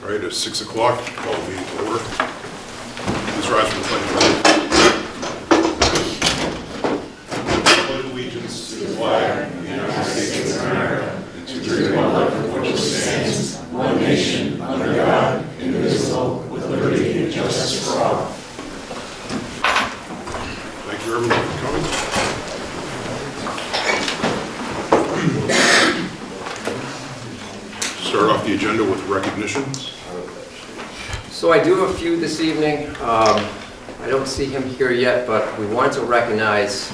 All right, it's 6 o'clock. Call the meeting to order. Please rise for the pledge of allegiance. Pledge allegiance to the flag of the United States of America and to the republic for which it stands, one nation, under God, indivisible, with liberty and justice for all. Thank you, everyone, for coming. Start off the agenda with recognitions. So I do have a few this evening. I don't see him here yet, but we wanted to recognize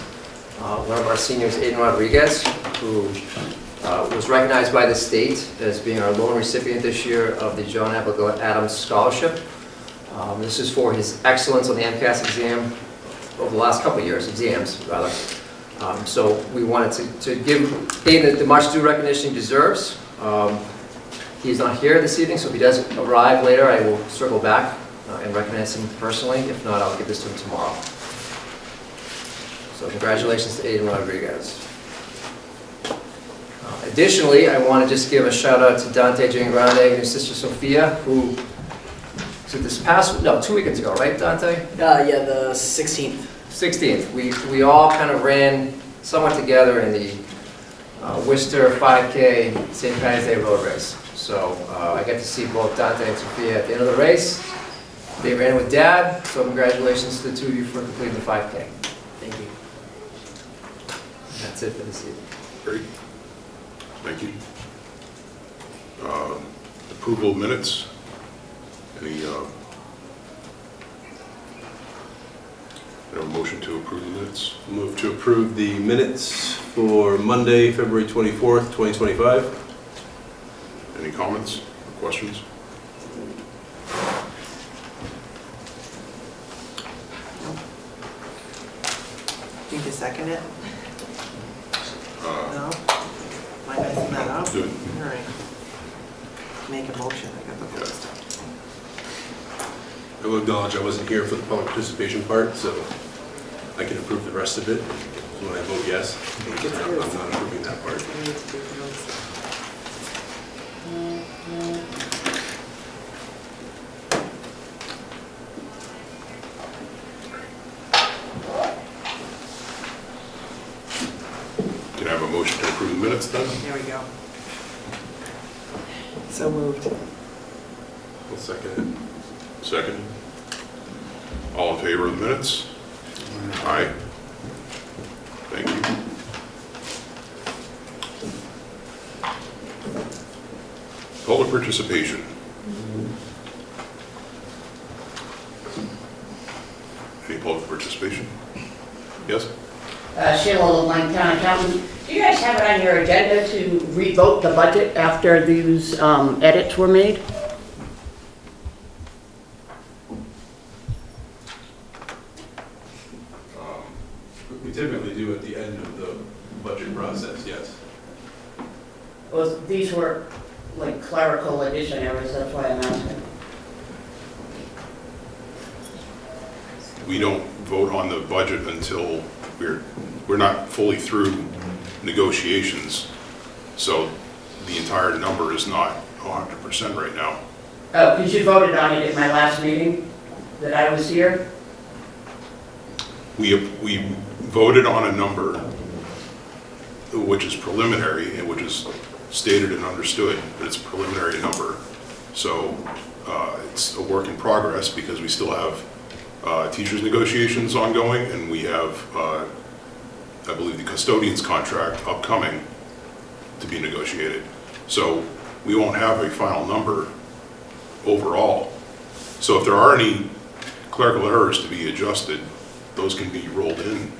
one of our seniors, Aiden Rodriguez, who was recognized by the state as being our lone recipient this year of the John Abigail Adams Scholarship. This is for his excellence on the MCAS exam over the last couple of years, exams rather. So we wanted to give Aiden the much due recognition he deserves. He's not here this evening, so if he does arrive later, I will circle back and recognize him personally. If not, I'll give this to him tomorrow. So congratulations to Aiden Rodriguez. Additionally, I want to just give a shout out to Dante Giangrande and his sister Sophia, who, so this past, no, 2 weekends ago, right, Dante? Yeah, the 16th. 16th. We all kind of ran somewhat together in the Worcester 5K St. Patty's Day road race. So I got to see both Dante and Sophia at the end of the race. They ran with Dad, so congratulations to the two of you for completing the 5K. Thank you. That's it for this evening. Great. Thank you. Approval of minutes. Any motion to approve the minutes? Move to approve the minutes for Monday, February 24th, 2025. Any comments or questions? Need to second it? No? Am I messing that up? Do it. All right. Make a motion, I got the Yeah. post up. I will acknowledge I wasn't here for the public participation part, so I can approve the rest of it when I vote yes. I'm not approving that part. I need to do those. Can I have a motion to approve the minutes then? There we go. So moved. I'll second it. Second. All in favor of the minutes? Aye. Thank you. Public participation. Any public participation? Yes? Sheila LeBlanc, Town Accountant. Do you guys have it on your agenda to revote the budget after these edits were made? We typically do at the end of the budget process, yes. Well, these were like clerical addition errors, that's why I'm asking. We don't vote on the budget until we're not fully through negotiations. So the entire number is not 100% right now. Oh, because you voted on it at my last meeting that I was here? We voted on a number which is preliminary and which is stated and understood that it's a preliminary number. So it's a work in progress because we still have teachers negotiations ongoing, and we have, I believe, the custodian's contract upcoming to be negotiated. So we won't have a final number overall. So if there are any clerical errors to be adjusted, those can be rolled in,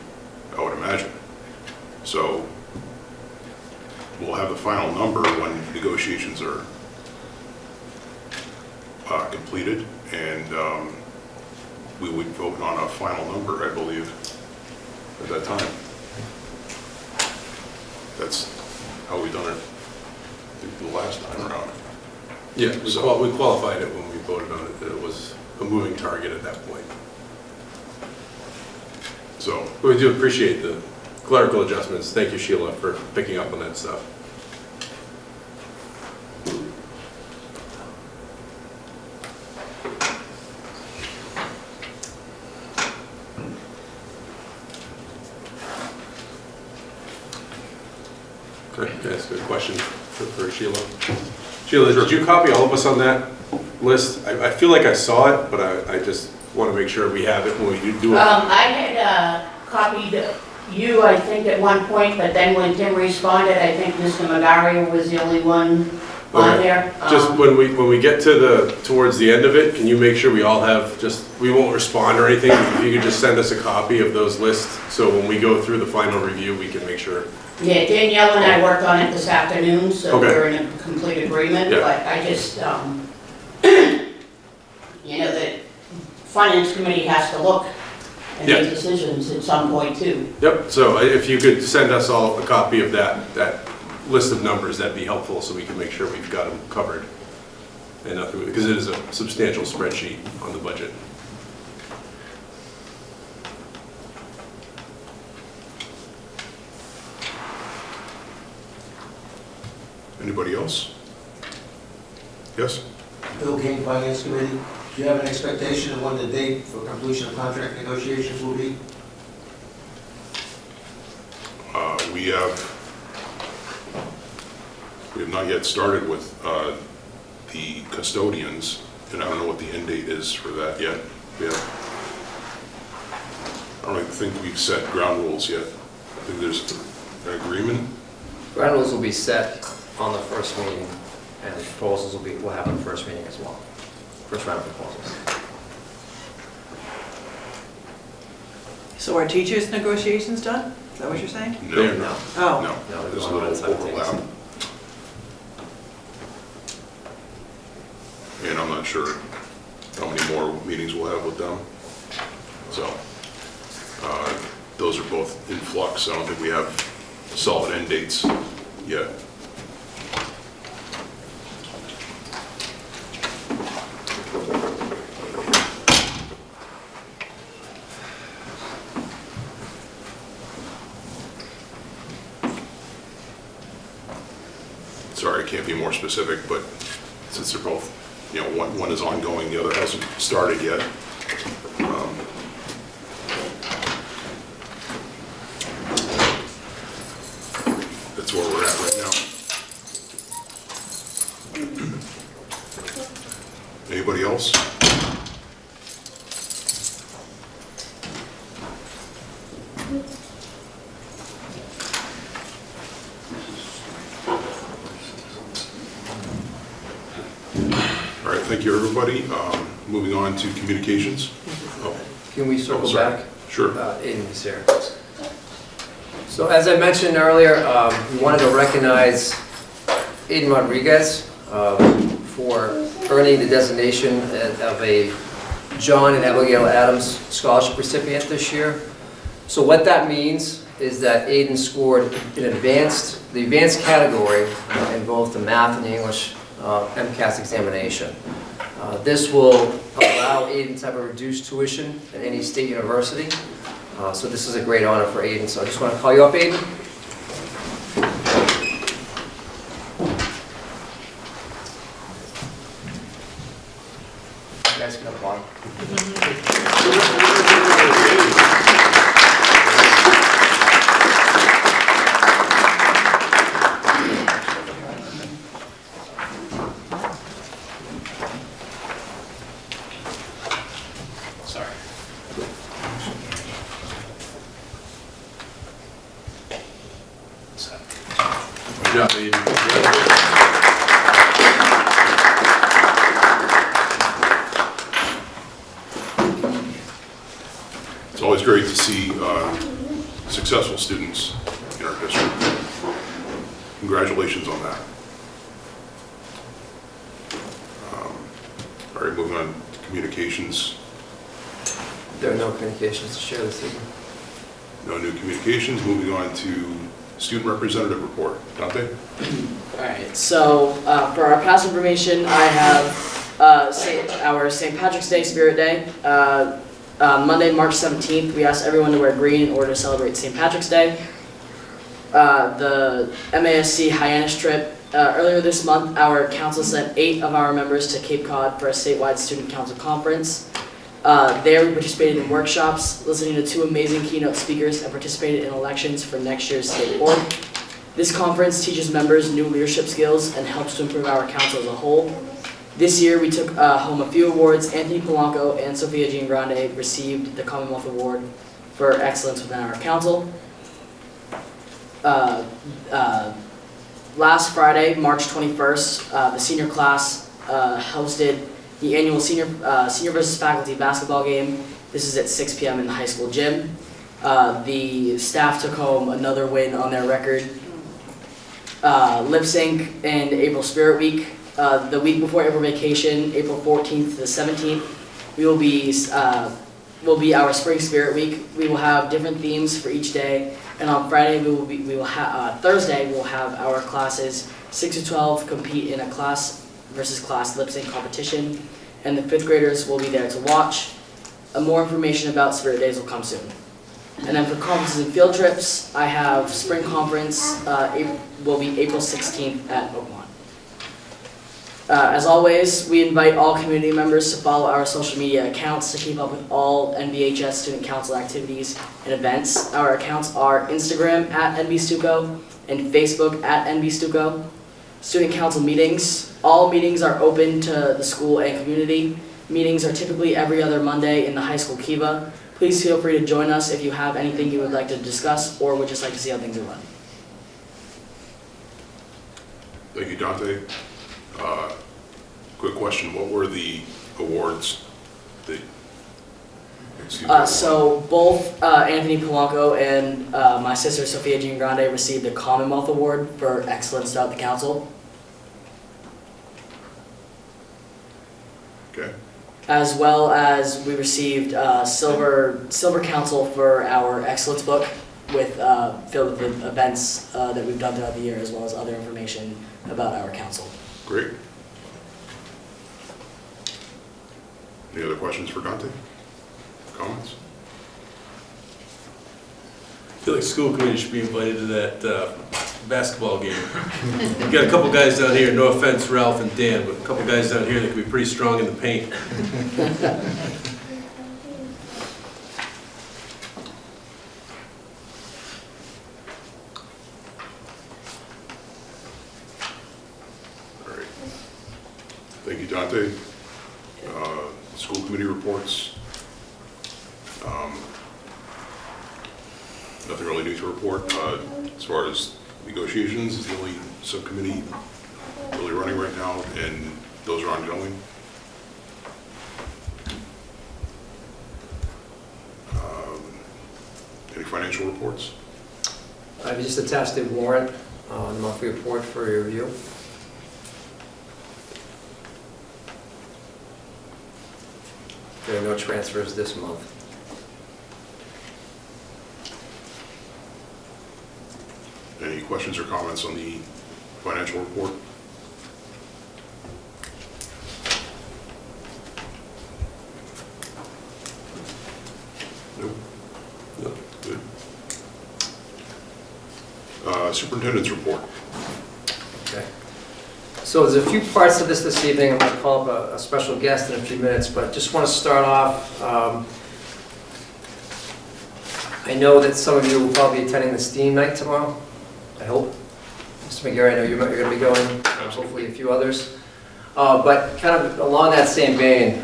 I would imagine. So we'll have the final number when negotiations are completed, and we would vote on a final number, I believe, at that time. That's how we done it the last time around. Yeah, we qualified it when we voted on it, that it was a moving target at that point. So, But we do appreciate the clerical adjustments. Thank you, Sheila, for picking up on that stuff. Can I ask a question for Sheila? Sheila, did you copy all of us on that list? I feel like I saw it, but I just want to make sure we have it when we do it. I had copied you, I think, at one point, but then when Tim responded, I think Mr. McGarry was the only one on Okay. there. Just when we get to towards the end of it, can you make sure we all have we won't respond or anything? If you could just send us a copy of those lists, so when we go through the final review, we can make sure. Yeah, Danielle and I worked on it this afternoon, so Okay. we're in a complete agreement, Yeah. but I just, you know, the finance committee has to look and Yeah. make decisions at some point too. Yep, so if you could send us all a copy of that list of numbers, that'd be helpful, so we can make sure we've got them covered. And because it is a substantial spreadsheet on the budget. Anybody else? Yes? Bill King, Finance Committee, do you have an expectation of when the date for completion of contract negotiations will be? We have not yet started with the custodians, and I don't know what the end date is for that yet. I don't think we've set ground rules yet. I think there's an agreement. Ground rules will be set on the first meeting, and proposals will have on the first meeting as well. First round of proposals. So are teachers' negotiations done? Is that what you're saying? No, No. Oh. no, No, there's a they're going on little overlap. simultaneously. And I'm not sure how many more meetings we'll have with them. So, those are both in flux. I don't think we have solid end dates yet. Sorry, I can't be more specific, but since they're both, one is ongoing, the other hasn't started yet. That's where we're at right now. Anybody else? All right, thank you, everybody. Moving on to communications. Oh, Can we circle sorry. back? Sure. Aiden is here. So as I mentioned earlier, we wanted to recognize Aiden Rodriguez for earning the designation of a John and Abigail Adams Scholarship recipient this year. So what that means is that Aiden scored the advanced category in both the math and English MCAS examination. This will allow Aiden to have a reduced tuition at any state university. So this is a great honor for Aiden. So I just want to call you up, Aiden. You guys can applaud. Sorry. Good job, Aiden. It's always great to see successful students in our district. Congratulations on that. All right, moving on to communications. There are no communications to share this evening. No new communications. Moving on to student representative report. Dante? All right, so for our past information, I have our St. Patrick's Day Spirit Day. Monday, March 17th, we asked everyone to wear green in order to celebrate St. Patrick's Day. The MASC Hyannis trip. Earlier this month, our council sent 8 of our members to Cape Cod for a statewide student council conference. There we participated in workshops, listening to 2 amazing keynote speakers, and participated in elections for next year's state board. This conference teaches members new leadership skills and helps to improve our council as a whole. This year, we took home a few awards. Anthony Polanco and Sophia Jean Grande received the Commonwealth Award for excellence within our council. Last Friday, March 21st, the senior class hosted the annual senior versus faculty basketball game. This is at 6 p.m. in the high school gym. The staff took home another win on their record. Lip Sync and April Spirit Week. The week before April vacation, April 14th to the 17th, will be our Spring Spirit Week. We will have different themes for each day, and on Friday Thursday we'll have our classes 6 to 12 compete in a class versus class lip sync competition, and the 5th graders will be there to watch. More information about Spirit Days will come soon. And then for conferences and field trips, I have spring conference will be April 16th at Oakmont. As always, we invite all community members to follow our social media accounts to keep up with all NBHS Student Council activities and events. Our accounts are Instagram at NBStuco and Facebook at NBStuco. Student Council meetings. All meetings are open to the school and community. Meetings are typically every other Monday in the high school kiva. Please feel free to join us if you have anything you would like to discuss or would just like to see how things are run. Thank you, Dante. Quick question, what were the awards that, So both Anthony Polanco and my sister Sophia Jean Grande received the Commonwealth Award for excellence throughout the council. okay, As well as we received silver council for our excellence book with filled with events that we've done throughout the year, as well as other information about our council. great. Any other questions for Dante? Comments? I feel like school committee should be invited to that basketball game. We've got a couple guys down here, no offense Ralph and Dan, but a couple guys down here that can be pretty strong in the paint. All right. Thank you, Dante. School committee reports. Nothing really new to report. As far as negotiations, is the only subcommittee really running right now, and those are ongoing. Any financial reports? I've just attached a warrant on the monthly report for your review. There are no transfers this month. Any questions or comments on the financial report? Nope. No. Good. Superintendent's report. Okay. So there's a few parts to this evening. I'm going to call up a special guest in a few minutes, but just want to start off. I know that some of you will probably be attending the STEAM night tomorrow, I hope. Mr. McGarry, I know you're going to be going, hopefully a few others. But kind of along that same vein,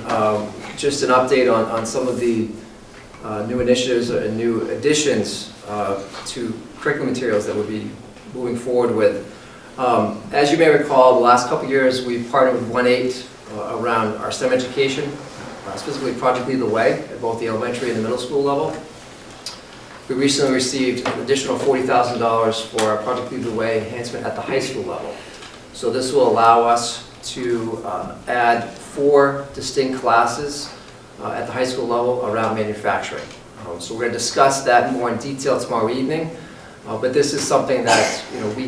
just an update on some of the new initiatives and new additions to curriculum materials that we'll be moving forward with. As you may recall, the last couple of years we've partnered with 1-8 around our STEM education, specifically Project Lead the Way at both the elementary and the middle school level. We recently received an additional $40,000 for our Project Lead the Way enhancement at the high school level. So this will allow us to add 4 distinct classes at the high school level around manufacturing. So we're going to discuss that more in detail tomorrow evening. But this is something that we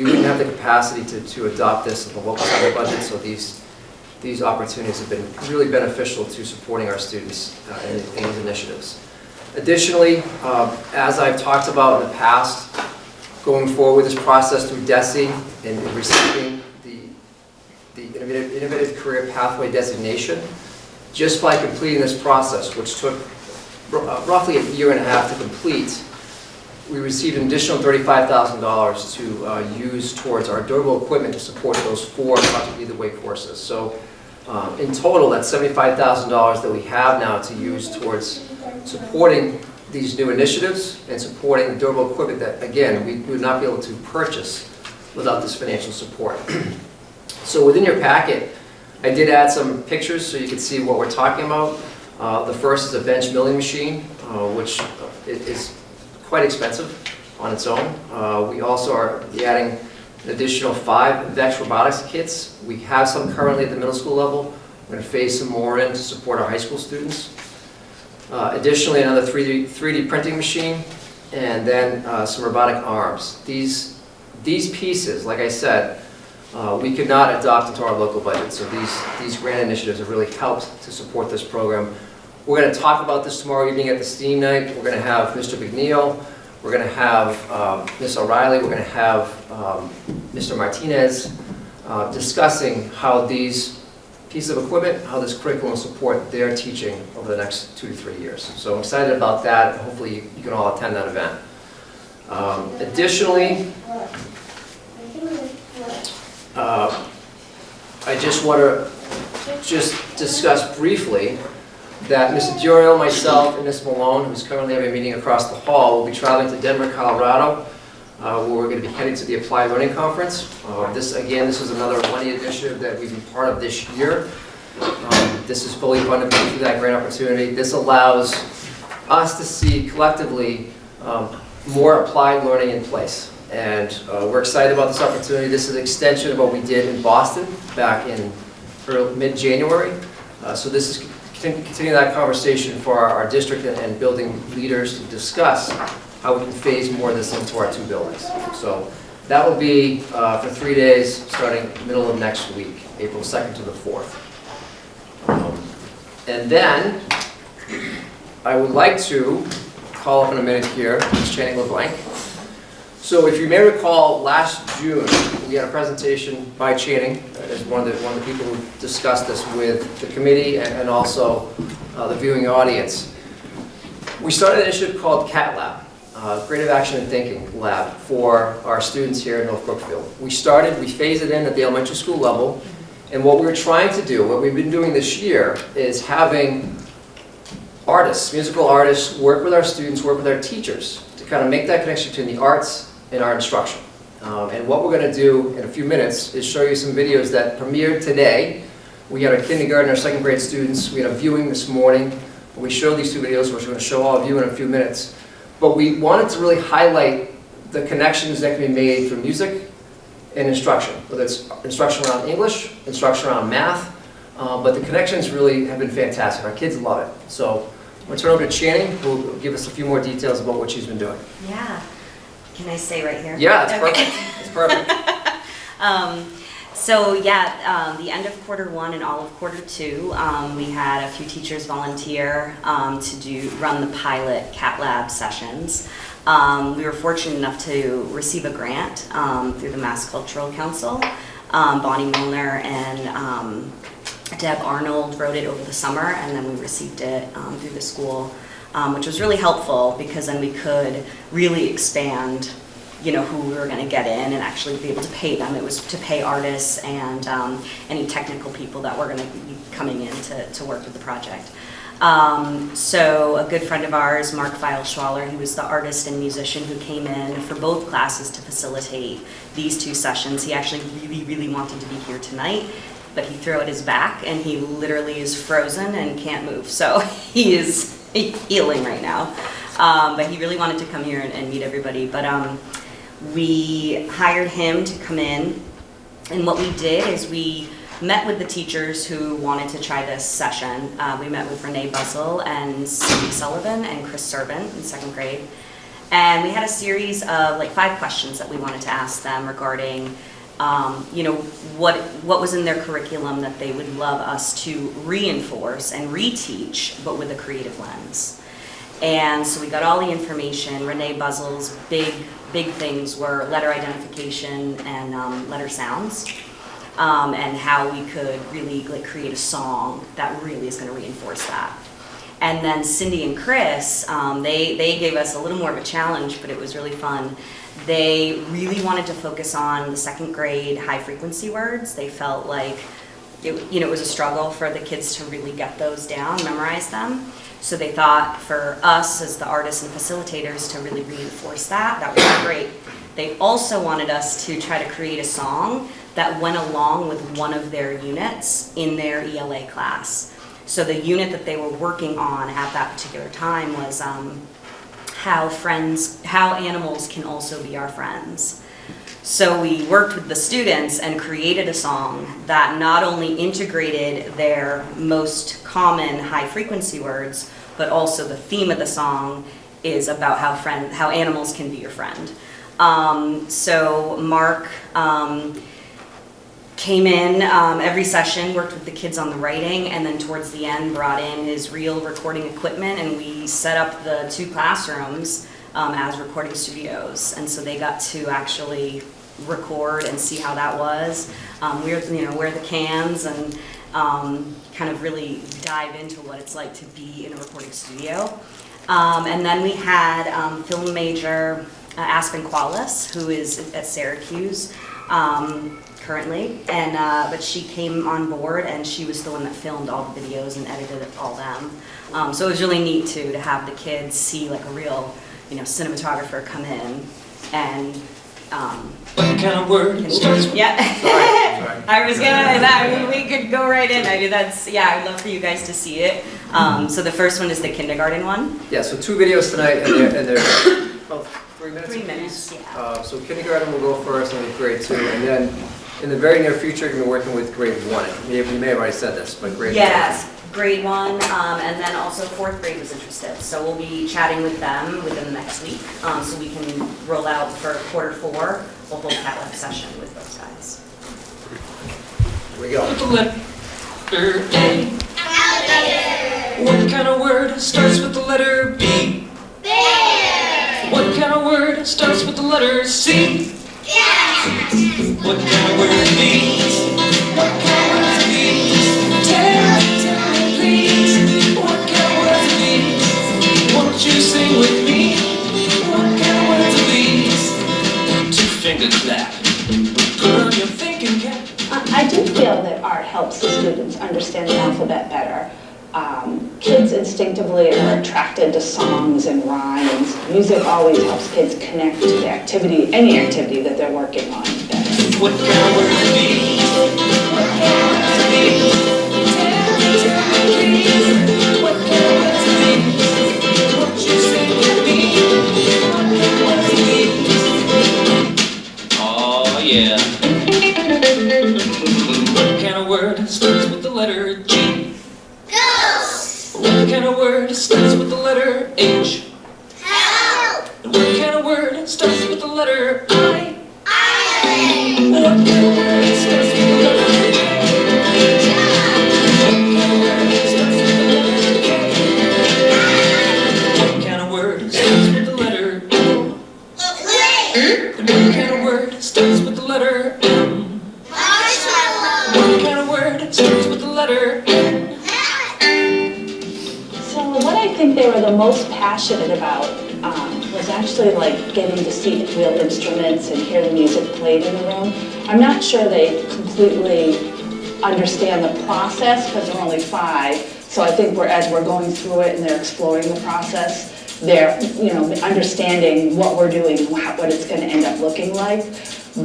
wouldn't have the capacity to adopt this in the local side budget. So these opportunities have been really beneficial to supporting our students in these initiatives. Additionally, as I've talked about in the past, going forward with this process through DESE and receiving the Innovative Career Pathway designation, just by completing this process, which took roughly a year and a half to complete, we received an additional $35,000 to use towards our durable equipment to support those 4 Project Lead the Way courses. So in total, that's $75,000 that we have now to use towards supporting these new initiatives and supporting durable equipment that, again, we would not be able to purchase without this financial support. So within your packet, I did add some pictures so you can see what we're talking about. The first is a bench milling machine, which is quite expensive on its own. We also are adding an additional 5 VEX robotics kits. We have some currently at the middle school level. We're going to phase some more in to support our high school students. Additionally, another 3D printing machine, and then some robotic arms. These pieces, like I said, we could not adopt into our local budget, so these grant initiatives have really helped to support this program. We're going to talk about this tomorrow evening at the STEAM night. We're going to have Mr. McNeil, we're going to have Ms. O'Reilly, we're going to have Mr. Martinez discussing how these pieces of equipment, how this curriculum will support their teaching over the next 2 to 3 years. So I'm excited about that, and hopefully you can all attend that event. Additionally, I just want to discuss briefly that Mr. Duriel, myself, and Ms. Malone, who's currently having a meeting across the hall, will be traveling to Denver, Colorado, where we're going to be heading to the Applied Learning Conference. This is another money initiative that we've been part of this year. This is fully funded through that grant opportunity. This allows us to see collectively more applied learning in place. And we're excited about this opportunity. This is an extension of what we did in Boston back in mid-January. So this is continuing that conversation for our district and building leaders to discuss how we can phase more of this into our 2 buildings. So that will be for 3 days, starting middle of next week, April 2nd to the 4th. And then I would like to call up in a minute here Ms. Channing LeBlanc. So if you may recall, last June, we had a presentation by Channing, as one of the people who discussed this with the committee and also the viewing audience. We started an initiative called CAT Lab, Creative Action and Thinking Lab, for our students here in North Brookfield. We phased it in at the elementary school level, and what we're trying to do, what we've been doing this year, is having artists, musical artists, work with our students, work with our teachers, to kind of make that connection between the arts and our instruction. And what we're going to do in a few minutes is show you some videos that premiered today. We had our kindergarten, our 2nd grade students. We had a viewing this morning. We showed these 2 videos, which we're going to show all of you in a few minutes. But we wanted to really highlight the connections that can be made through music and instruction, whether it's instruction around English, instruction around math. But the connections really have been fantastic. Our kids love it. So I'm going to turn over to Channing, who will give us a few more details about what she's been doing. Yeah. Can I stay right here? Yeah, that's Okay. perfect. It's perfect. The end of Q1 and all of Q2, we had a few teachers volunteer to run the pilot CAT Lab sessions. We were fortunate enough to receive a grant through the Mass Cultural Council. Bonnie Milner and Deb Arnold wrote it over the summer, and then we received it through the school, which was really helpful because then we could really expand, who we were going to get in and actually be able to pay them. It was to pay artists and any technical people that were going to be coming in to work with the project. So a good friend of ours, Mark Feilschwaller, he was the artist and musician who came in for both classes to facilitate these 2 sessions. He actually really, really wanted to be here tonight, but he threw out his back and he literally is frozen and can't move. So he is healing right now. But he really wanted to come here and meet everybody. But we hired him to come in, and what we did is we met with the teachers who wanted to try this session. We met with Renee Buzzell and Cindy Sullivan and Chris Servant in 2nd grade. And we had a series of 5 questions that we wanted to ask them regarding what was in their curriculum that they would love us to reinforce and reteach, but with a creative lens. And so we got all the information. Renee Buzzell's big things were letter identification and letter sounds, and how we could really create a song that really is going to reinforce that. And then Cindy and Chris, they gave us a little more of a challenge, but it was really fun. They really wanted to focus on the second grade high frequency words. They felt like it was a struggle for the kids to really get those down, memorize them. So they thought for us as the artists and facilitators to really reinforce that would be great. They also wanted us to try to create a song that went along with one of their units in their ELA class. So the unit that they were working on at that particular time was how animals can also be our friends. So we worked with the students and created a song that not only integrated their most common high frequency words, but also the theme of the song is about how animals can be your friend. So Mark came in every session, worked with the kids on the writing, and then towards the end brought in his real recording equipment, and we set up the 2 classrooms as recording studios, and so they got to actually record and see how that was. Wear the cans and kind of really dive into what it's like to be in a recording studio. And then we had film major Aspen Qualis, who is at Syracuse currently, and but she came on board and she was the one that filmed all the videos and edited all them. So it was really neat to have the kids see like a real cinematographer come in and what kind of word starts with? yeah. Sorry. I was gonna, we could go right in. I would love for you guys to see it. So the first one is the kindergarten one. Yeah, so 2 videos tonight, and they're about 3 minutes 3 apiece. minutes, yeah. So kindergarten will go first, and then grade 2, and then in the very near future, you're going to be working with grade 1. You may have already said this, but grade 1. Yes, grade 1, and then also 4th grade was interested. So we'll be chatting with them within the next week, so we can roll out for quarter 4. We'll hold a cat lab session with those guys. Here we go. With the letter A. Alligator. What kind of word starts with the letter B? Bear. What kind of word starts with the letter C? Cat. What kind of word is these? What kind of words are these? Tell me please. What kind of words are these? Won't you sing with me? What kind of words are these? 2-finger clap. Put on your thinking cap. I do feel that art helps the students understand the alphabet better. Kids instinctively are attracted to songs and rhymes. Music always helps kids connect to the activity, any activity that they're working on better. What kind of words are these? What kind of words are these? Tell me please. What kind of words are these? Won't you sing with me? What kind of words are these? Oh yeah. What kind of word starts with the letter G? Ghost. What kind of word starts with the letter H? Help. And what kind of word starts with the letter I? Island. What kind of word starts with the letter J? What kind of word starts with the letter L? Plate. And what kind of word starts with the letter M? Marshmallow. What kind of word starts with the letter N? So what I think they were the most passionate about was actually like getting to see the real instruments and hear the music played in the room. I'm not sure they completely understand the process because they're only 5. So I think as we're going through it and they're exploring the process, they're understanding what we're doing and what it's going to end up looking like.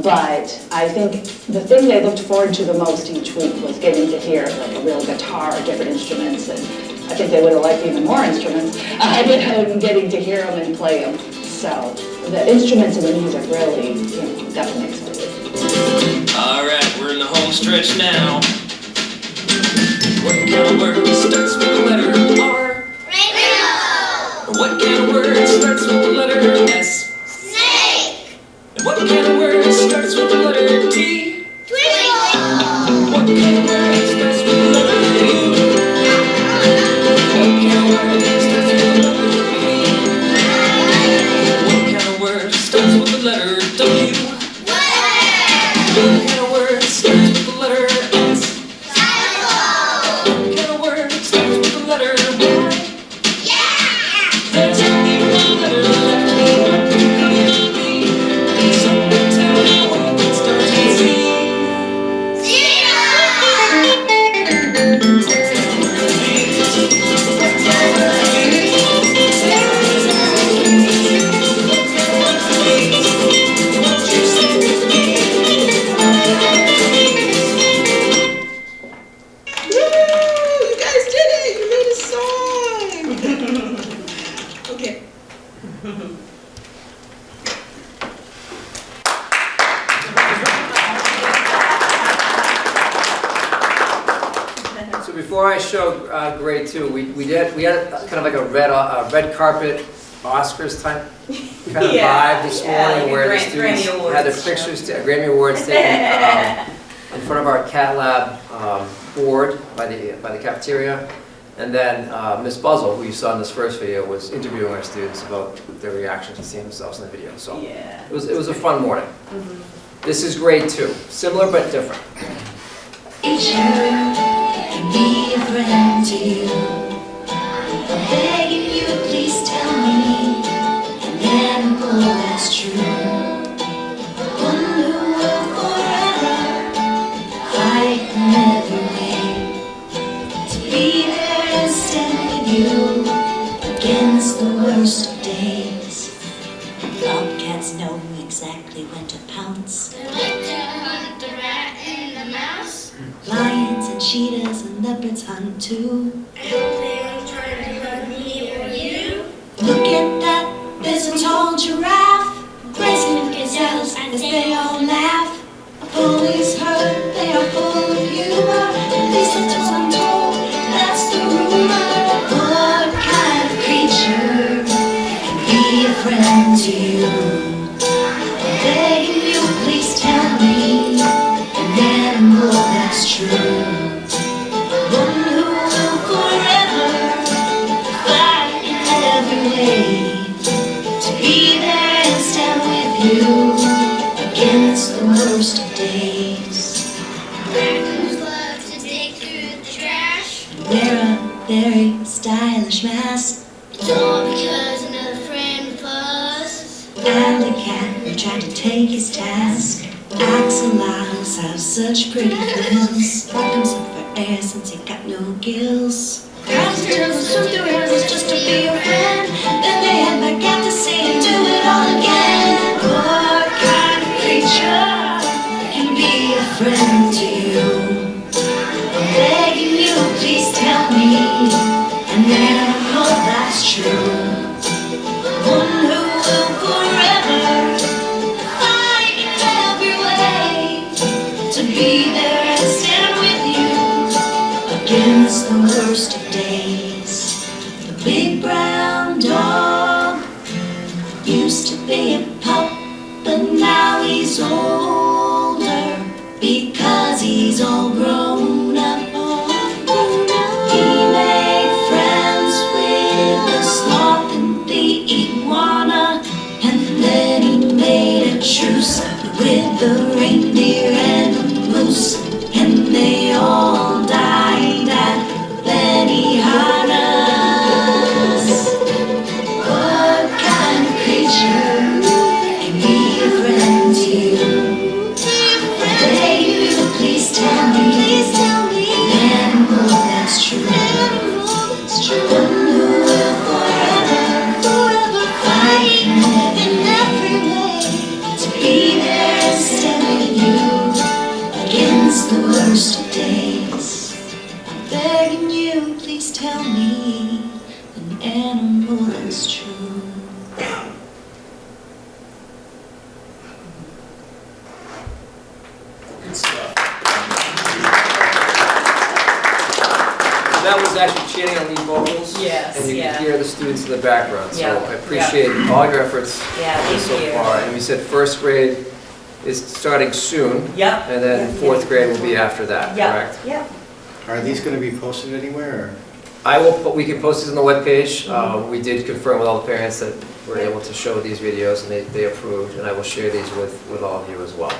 But I think the thing they looked forward to the most each week was getting to hear like a real guitar or different instruments, and I think they would have liked even more instruments, getting to hear them and play them. So the instruments and the music really, definitely excited. All right, we're in the home stretch now. What kind of word starts with the letter R? Rainbow. What kind of word starts with the letter S? Snake. And what kind of word starts with the letter T? Twinkle. What kind of word starts with the letter U? What kind of word starts with the letter P? What kind of word starts with the letter W? What kind of word starts with the letter S? What kind of word starts with the letter Y? There's only one letter left me, what could it be? Someone tell me a word that starts with Z. You guys did it! You made a song! Okay. So before I show grade 2, we had kind of like a red carpet Oscars type kind of vibe this morning where the students had their pictures, Grammy Awards taken in front of our Cat Lab board by the cafeteria. And then Ms. Buzzle, who you saw in this first video, was interviewing our students about their reaction to seeing themselves in the video. So it was a fun morning. This is grade 2, similar but different. Teacher can be a friend to you. I'm begging you, please tell me an animal that's true. One who will forever fight in every way to be there and stand with you against the worst of days. Bobcats know exactly when to pounce. They like to hunt the rat and the mouse. Lions and cheetahs and leopards hunt too. I hope they don't try to hunt me or you. Look at that, there's a tall giraffe, grazing with gazelles as they all laugh. I've always heard they are full of humor, at least that's what I'm told, that's the rumor. What kind of creature can be a friend to you? I'm begging you, please tell me an animal that's true. One who will forever fight in every way to be there and stand with you against the worst of days. Raccoons love to dig through the trash. Wear a very stylish mask. It's all because another friend fuss. Alley cat tried to take his task. Axolotls have such pretty quills. Fuck himself for air since he got no gills. Crabs and turtles and swim through rivers just to be a friend. Then they head back out to sea and do it all again. What kind of creature can be a friend to you? I'm begging you, please tell me an animal that's true. One who will forever fight in every way to be there and stand with you against the worst of days. The big brown dog used to be a pup, but now he's older because he's all grown up. He made friends with the sloth and the iguana, and then he made a truce with the reindeer and the moose, and they all died at Benihana's. What kind of creature can be a friend to you? Hey, you, please tell me an animal that's true. One who will forever fight in every way to be there and stand with you against the worst of days. I'm begging you, please tell me an animal that's true. Good stuff. That was actually Channing on lead vocals. Yes, And you yeah. can hear the students in the background. So Yeah, I appreciate all your efforts Yeah, thank so you. far. And we said first grade is starting soon. Yep. And then fourth grade will be after that, correct? Yep. Are these going to be posted anywhere, But we can post these on the webpage. We did confirm with all the parents that we're able to show these videos, and they approved, and I will share these with all of you as well.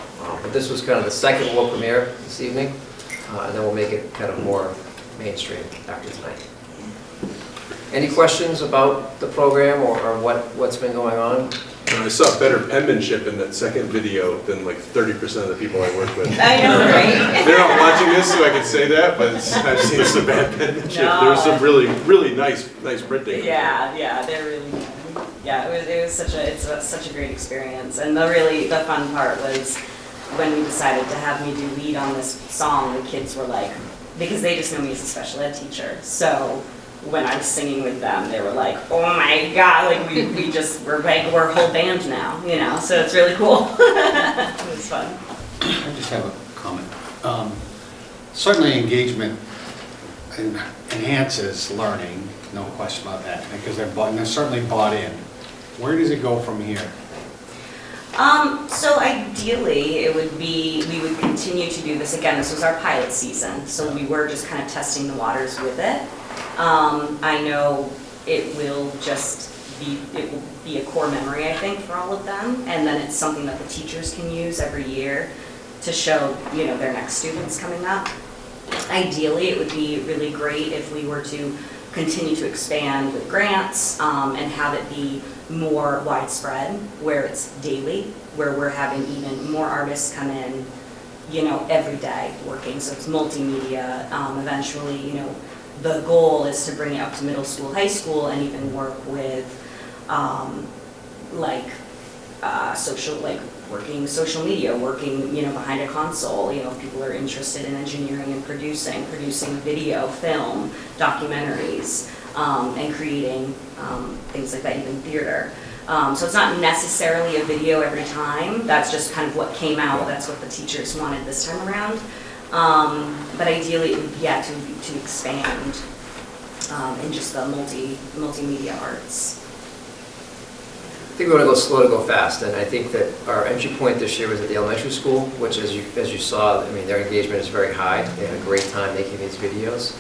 But this was kind of the second world premiere this evening, and then we'll make it kind of more mainstream after tonight. Any questions about the program or what's been going on? I saw better penmanship in that second video than like 30% of the people I work with. I know, right? They're not watching this, so I can say that, but I've seen some bad penmanship. There was some really nice printing. Yeah, they're really good. Yeah, it was such a great experience, and the fun part was when we decided to have me do lead on this song. The kids were like, because they just know me as a special ed teacher, so when I was singing with them, they were like, "Oh my God!" Like we're a whole band now, you know. So it's really cool. It was fun. I just have a comment. Certainly engagement enhances learning, no question about that, because they're certainly bought in. Where does it go from here? So ideally, we would continue to do this. Again, this was our pilot season, so we were just kind of testing the waters with it. I know it will be a core memory, I think, for all of them, and then it's something that the teachers can use every year to show, their next students coming up. Ideally, it would be really great if we were to continue to expand with grants and have it be more widespread, where it's daily, where we're having even more artists come in, every day working. So it's multimedia. Eventually, the goal is to bring it up to middle school, high school, and even work with working social media, working behind a console. If people are interested in engineering and producing video, film, documentaries, and creating things like that, even theater. So it's not necessarily a video every time. That's just kind of what came out. That's what the teachers wanted this time around. But ideally, it would be to expand in just the multimedia arts. I think we want to go slow to go fast, and I think that our entry point this year was at the elementary school, which as you saw, their engagement is very high. They had a great time making these videos.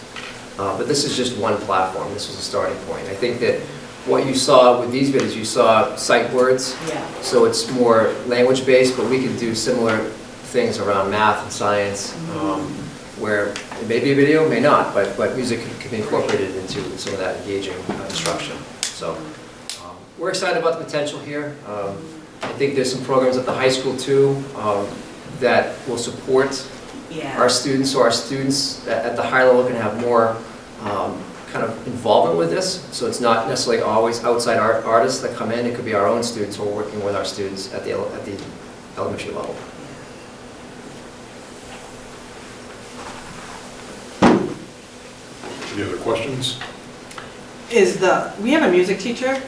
But this is just one platform. This was a starting point. I think that what you saw with these videos, you saw sight words. Yeah. So it's more language-based, but we can do similar things around math and science, where it may be a video, may not, but music can be incorporated into some of that engaging instruction. So we're excited about the potential here. I think there's some programs at the high school too that will support our students. So our students at the higher level can have more kind of involvement with this. So it's not necessarily always outside artists that come in. It could be our own students who are working with our students at the elementary level. Any other questions? We have a music teacher,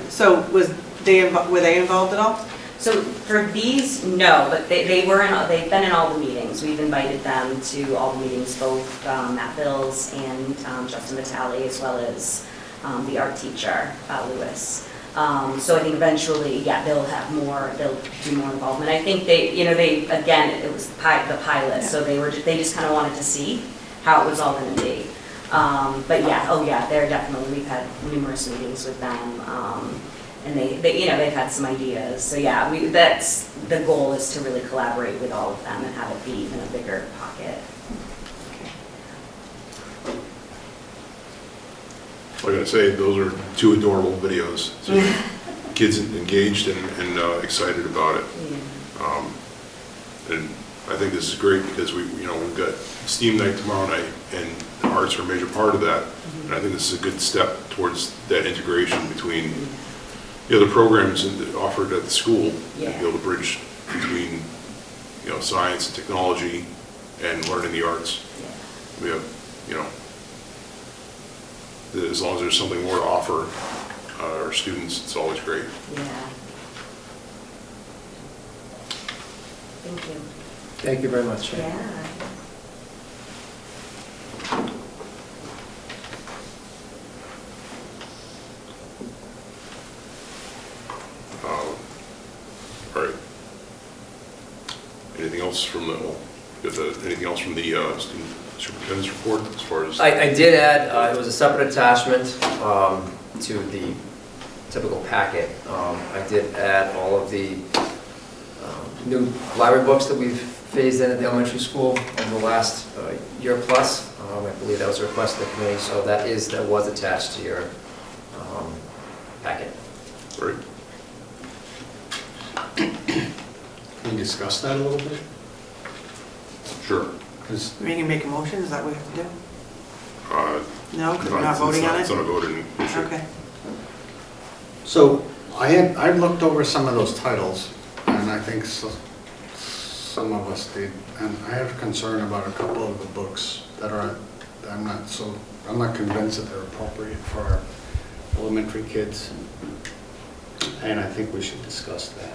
so were they involved at all? So for these, no, but they've been in all the meetings. We've invited them to all the meetings, both Matt Bills and Justin Vitale, as well as the art teacher, Lewis. So I think eventually, they'll do more involvement. I think again, it was the pilot, so they just kind of wanted to see how it was all going to be. But they're definitely, we've had numerous meetings with them. And they've had some ideas. So that's the goal, is to really collaborate with all of them and have it be even a bigger pocket. Like I say, those are two adorable videos. So kids engaged and excited about it. And I think this is great because we've got STEAM night tomorrow night, and the arts are a major part of that. And I think this is a good step towards that integration between the programs offered at the school, be able to bridge between science and technology and learning the arts. We have as long as there's something more to offer our students, it's always great. Thank you. Thank you very much. All right. Anything else from the student superintendent's report as far as? I did add, it was a separate attachment to the typical packet. I did add all of the new library books that we've phased in at the elementary school over the last year plus. I believe that was a request of the committee, so that was attached to your packet. Right. Can you discuss that a little bit? Sure. Because We can make a motion, is that what we have to do? Uh, No, because we're not voting on It's it? not a voting issue. Okay. So I've looked over some of those titles, and I think some of us did, and I have concern about a couple of the books that I'm not convinced that they're appropriate for our elementary kids, and I think we should discuss that.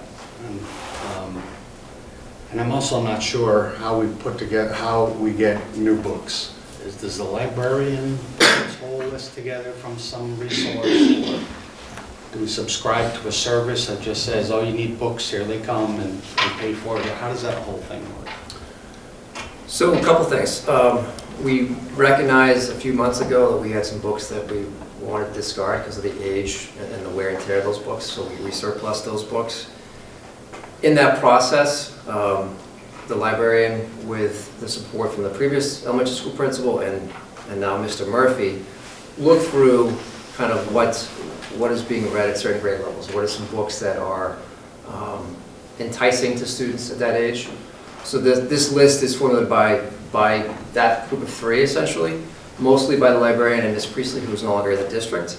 And I'm also not sure how we get new books. Does the librarian put this whole list together from some resource, or do we subscribe to a service that just says, oh, you need books, here they come, and we pay for it, or how does that whole thing work? So a couple things. We recognized a few months ago that we had some books that we wanted to discard because of the age and the wear and tear of those books, so we surplus those books. In that process, the librarian, with the support from the previous elementary school principal and now Mr. Murphy, looked through kind of what is being read at certain grade levels. What are some books that are enticing to students at that age? So this list is formulated by that group of three, essentially, mostly by the librarian and Ms. Priestley, who is no longer in the district.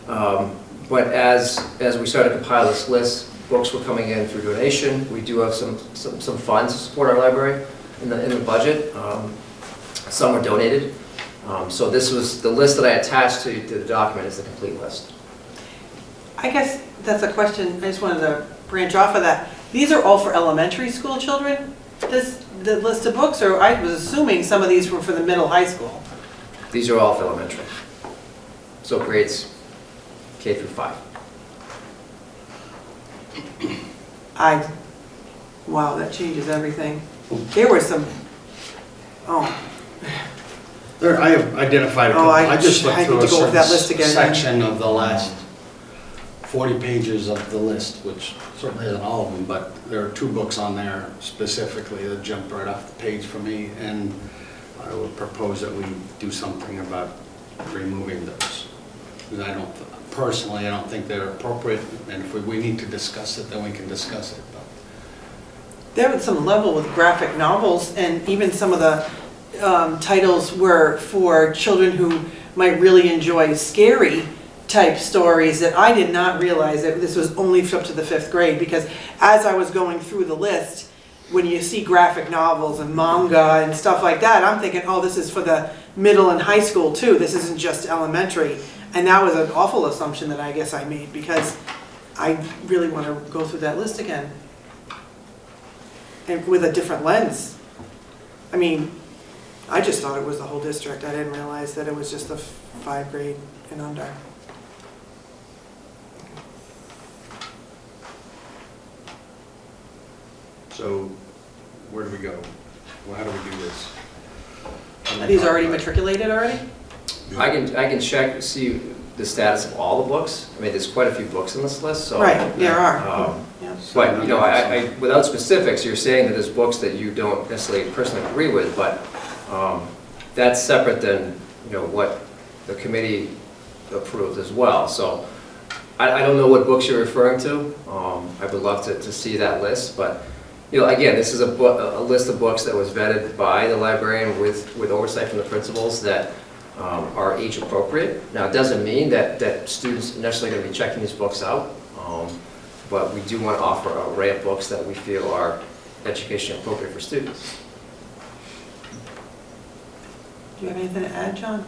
But as we started to compile this list, books were coming in through donation. We do have some funds to support our library in the budget. Some were donated. So this was the list that I attached to the document is the complete list. I guess that's a question, I just wanted to branch off of that. These are all for elementary school children, the list of books, or I was assuming some of these were for the middle high school? These are all for elementary. So grades K through 5. Wow, that changes everything. There were some, I have identified a couple. I just looked through a certain section of the last 40 pages of the list, which certainly isn't all of them, but there are 2 books on there specifically that jumped right off the page for me, and I would propose that we do something about removing those. Because personally, I don't think they're appropriate, and if we need to discuss it, then we can discuss it. But there was some level with graphic novels, and even some of the titles were for children who might really enjoy scary type stories that I did not realize that this was only up to the 5th grade, because as I was going through the list, when you see graphic novels and manga and stuff like that, I'm thinking, oh, this is for the middle and high school too. This isn't just elementary. And that was an awful assumption that I guess I made, because I really want to go through that list again. And with a different lens. I mean, I just thought it was the whole district. I didn't realize that it was just the 5th grade and under. so where do we go? Well, how do we do this? Are these already matriculated already? I can check to see the status of all the books. I mean, there's quite a few books in this list, so. Right, there are. Yeah. But, you know, I without specifics, you're saying that there's books that you don't necessarily personally agree with, but that's separate than, you know, what the committee approved as well. So I don't know what books you're referring to. I would love to see that list, but, you know, again, this is a list of books that was vetted by the librarian with oversight from the principals that are age appropriate. Now, it doesn't mean that students are necessarily going to be checking these books out, but we do want to offer an array of books that we feel are education appropriate for students. Do you have anything to add, John?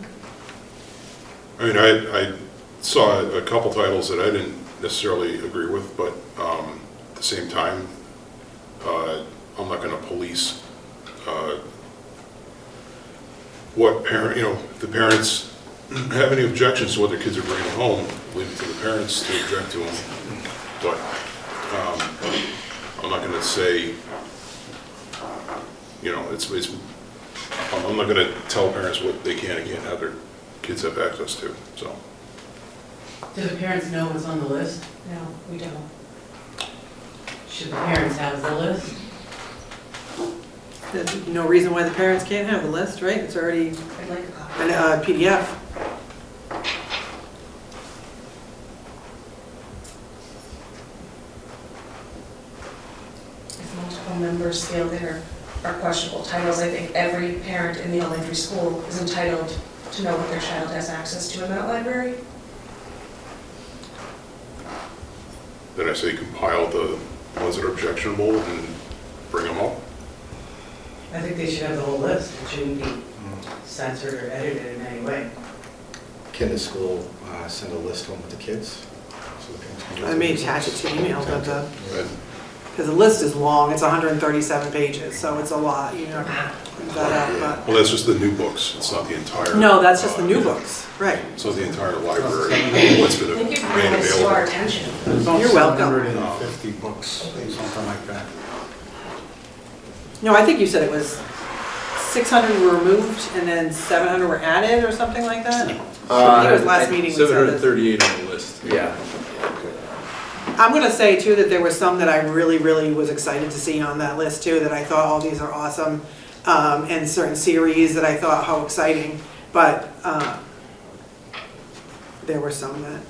I mean, I saw a couple titles that I didn't necessarily agree with, but at the same time, I'm not going to police what parent, you know, if the parents have any objections to what their kids are bringing home, leave it to the parents to object to them. But I'm not going to say, you know, I'm not going to tell parents what they can and can't have their kids have access to, so. Do the parents know what's on the list? No, we don't. Should the parents have the list? There's no reason why the parents can't have the list, right? It's already I'd like a copy. an PDF. If multiple members feel there are questionable titles, I think every parent in the elementary school is entitled to know what their child has access to in that library. Then I say compile the ones that are objectionable and bring them up. I think they should have the whole list. It shouldn't be censored or edited in any way. Can the school send a list home with the kids? So the parents can use I it? may attach it to email, but Right. because the list is long, it's 137 pages, so it's a lot. You're not gonna print that out, Well, that's just the new books. It's not the entire. but no, that's just the new books, right? It's not the entire library. What's for the Thank you for main bringing this to our available. attention. There's about You're welcome. 750 books, something like that. No, I think you said it was 600 were removed and then 700 were added or something like that? I think it was last meeting we said this. 738 on the list. Yeah. I'm gonna say too that there were some that I really, really was excited to see on that list too, that I thought, oh, these are awesome. And certain series that I thought, how exciting, but there were some that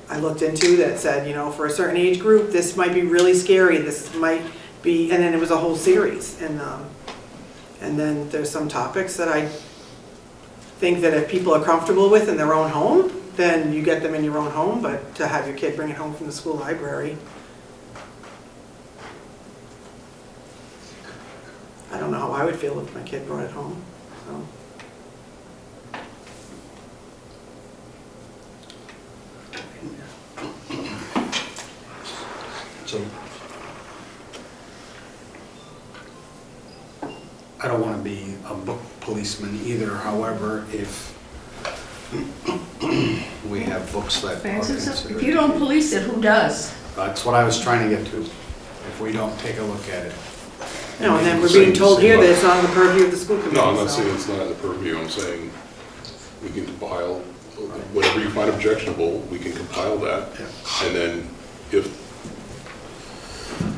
I looked into that said, you know, for a certain age group, this might be really scary, this might be, and then it was a whole series. And then there's some topics that I think that if people are comfortable with in their own home, then you get them in your own home, but to have your kid bring it home from the school library, I don't know how I would feel if my kid brought it home, so. So, I don't want to be a book policeman either, however, if we have books that are Francis, considered. if you don't police it, who does? That's what I was trying to get to, if we don't take a look at it. No, and then we're being told here that it's not in the purview of the school committee. No, I'm not so. saying it's not in the purview. I'm saying we can compile whatever you find objectionable, we can compile that. Yeah. And then if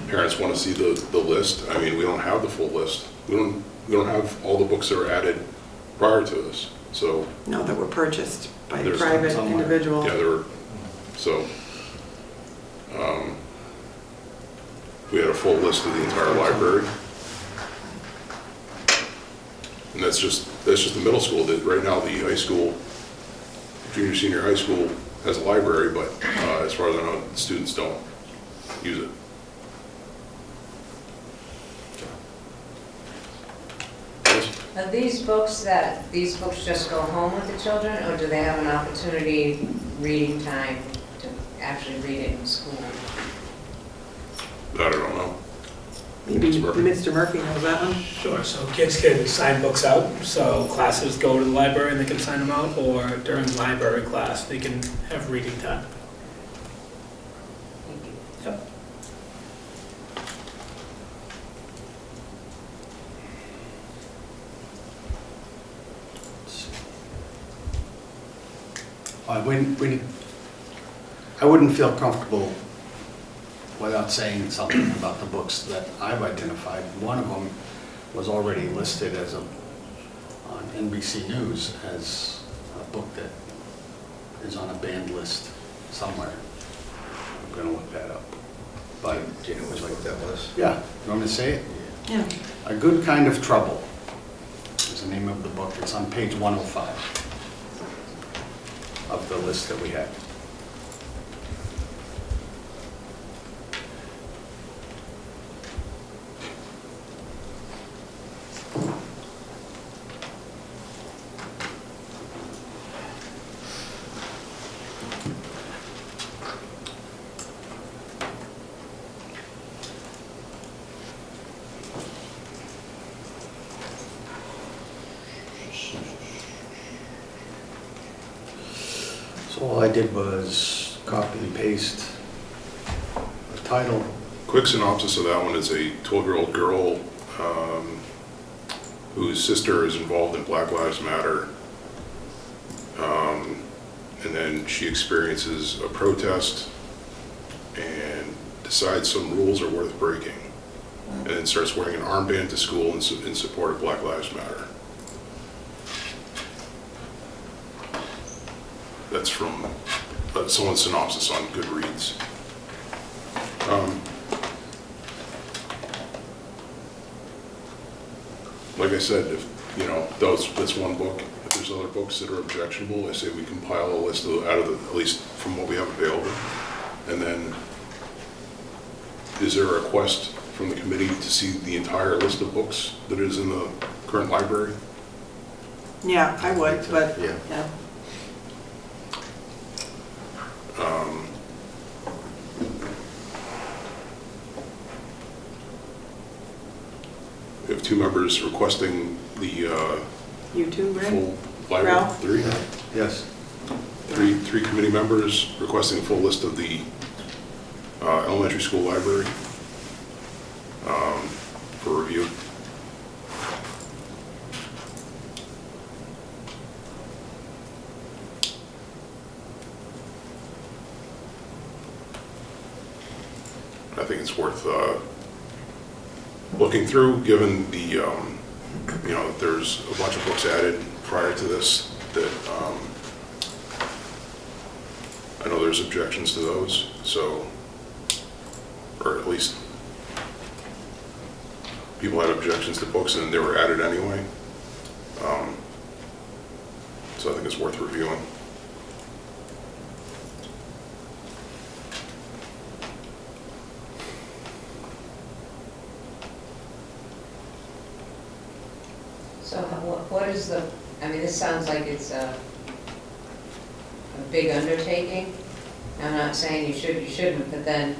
parents want to see the list, I mean, we don't have the full list. We don't have all the books that were added prior to this, so. No, that were purchased by a There's private somewhere. individual. Yeah, there were, so. We had a full list of the entire library. And that's just the middle school. That right now the high school, junior, senior high school has a library, but as far as I know, students don't use it. Are these books just go home with the children, or do they have an opportunity, reading time, to actually read it in school? That I don't know. Maybe Mr. Murphy. Mr. Murphy knows that one. Sure, so kids can sign books out, so classes go to the library and they can sign them out, or during library class, they can have reading time. Thank you. Yep. I wouldn't feel comfortable without saying something about the books that I've identified. One of them was already listed as on NBC News as a book that is on a banned list somewhere. I'm gonna look that up. But Do you know which book that was? yeah, you want me to say it? Yeah. A Good Kind of Trouble is the name of the book. It's on page 105 of the list that we had. So all I did was copy and paste the title. Quick synopsis of that one is a 12-year-old girl whose sister is involved in Black Lives Matter. And then she experiences a protest and decides some rules are worth breaking. and then starts wearing an armband to school in support of Black Lives Matter. That's from someone's synopsis on Goodreads. Like I said, if that's one book. If there's other books that are objectionable, I say we compile a list at least from what we have available. And then, is there a request from the committee to see the entire list of books that is in the current library? Yeah, I would, but, Yeah. yeah. We have 2 members requesting the You too, Ray? full library. Ralph? 3? Yes. Three committee members requesting a full list of the elementary school library for review. I think it's worth looking through, given the, there's a bunch of books added prior to this that I know there's objections to those, so, or at least people had objections to books and they were added anyway. So I think it's worth reviewing. So what is the, I mean, this sounds like it's a big undertaking. I'm not saying you should, you shouldn't, but then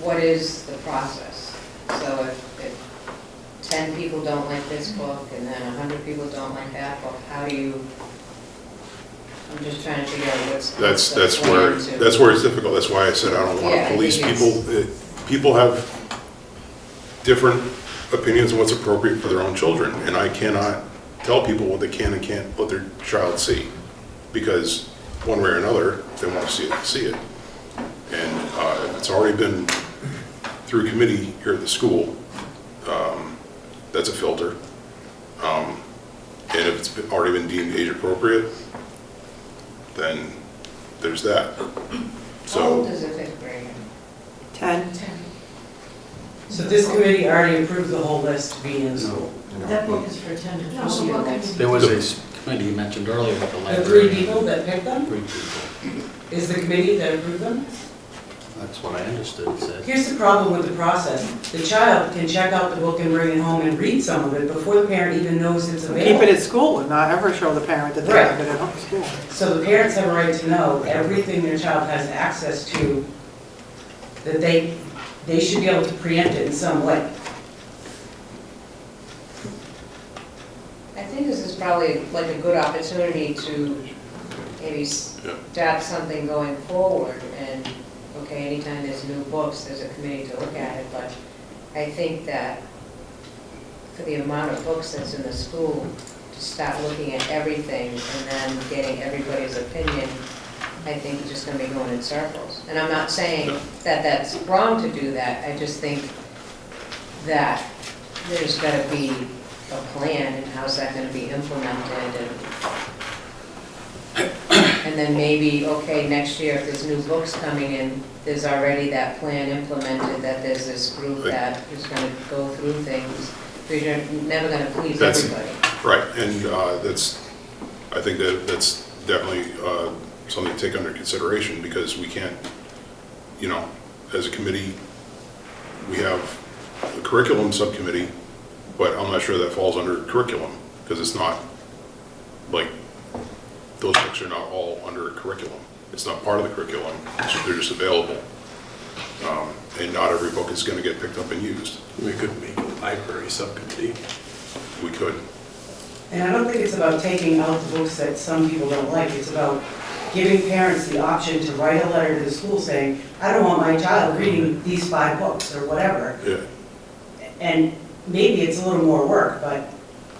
what is the process? So if 10 people don't like this book and then 100 people don't like that book, how do you, I'm just trying to figure out what's That's where it's difficult. That's why I said I don't want to police people. People have different opinions on what's appropriate for their own children, and I cannot tell people what they can and can't let their child see, because one way or another, if they want to see it, they see it. And if it's already been through committee here at the school, that's a filter. And if it's already been deemed age appropriate, then there's that. How old is a fifth grader? 10. So this committee already approved the whole list to be in the school? That book is for 10 to 12 year olds. There was a committee you mentioned earlier with the The library. 3 people that picked them? 3 people. Is the committee that approved them? That's what I understood it said. Here's the problem with the process. The child can check out the book and bring it home and read some of it before the parent even knows it's available. Keep it at school and not ever show the parent that they Right. have it at home school. So the parents have a right to know everything their child has access to, that they should be able to preempt it in some way. I think this is probably like a good opportunity to maybe start something going forward, and, okay, anytime there's new books, there's a committee to look at it, but I think that for the amount of books that's in the school, to start looking at everything and then getting everybody's opinion, I think it's just gonna be going in circles. And I'm not saying that that's wrong to do that, I just think that there's gotta be a plan, and how's that gonna be implemented, and then maybe, okay, next year, if there's new books coming in, there's already that plan implemented, that there's this group that is gonna go through things, because you're never gonna please everybody. Right, and I think that's definitely something to take under consideration, because we can't, as a committee, we have a curriculum subcommittee, but I'm not sure that falls under curriculum, because it's not, like, those books are not all under a curriculum. It's not part of the curriculum, they're just available. And not every book is going to get picked up and used. We could make a library subcommittee. We could. And I don't think it's about taking out the books that some people don't like, it's about giving parents the option to write a letter to the school saying, I don't want my child reading these 5 books, or whatever. Yeah. And maybe it's a little more work, but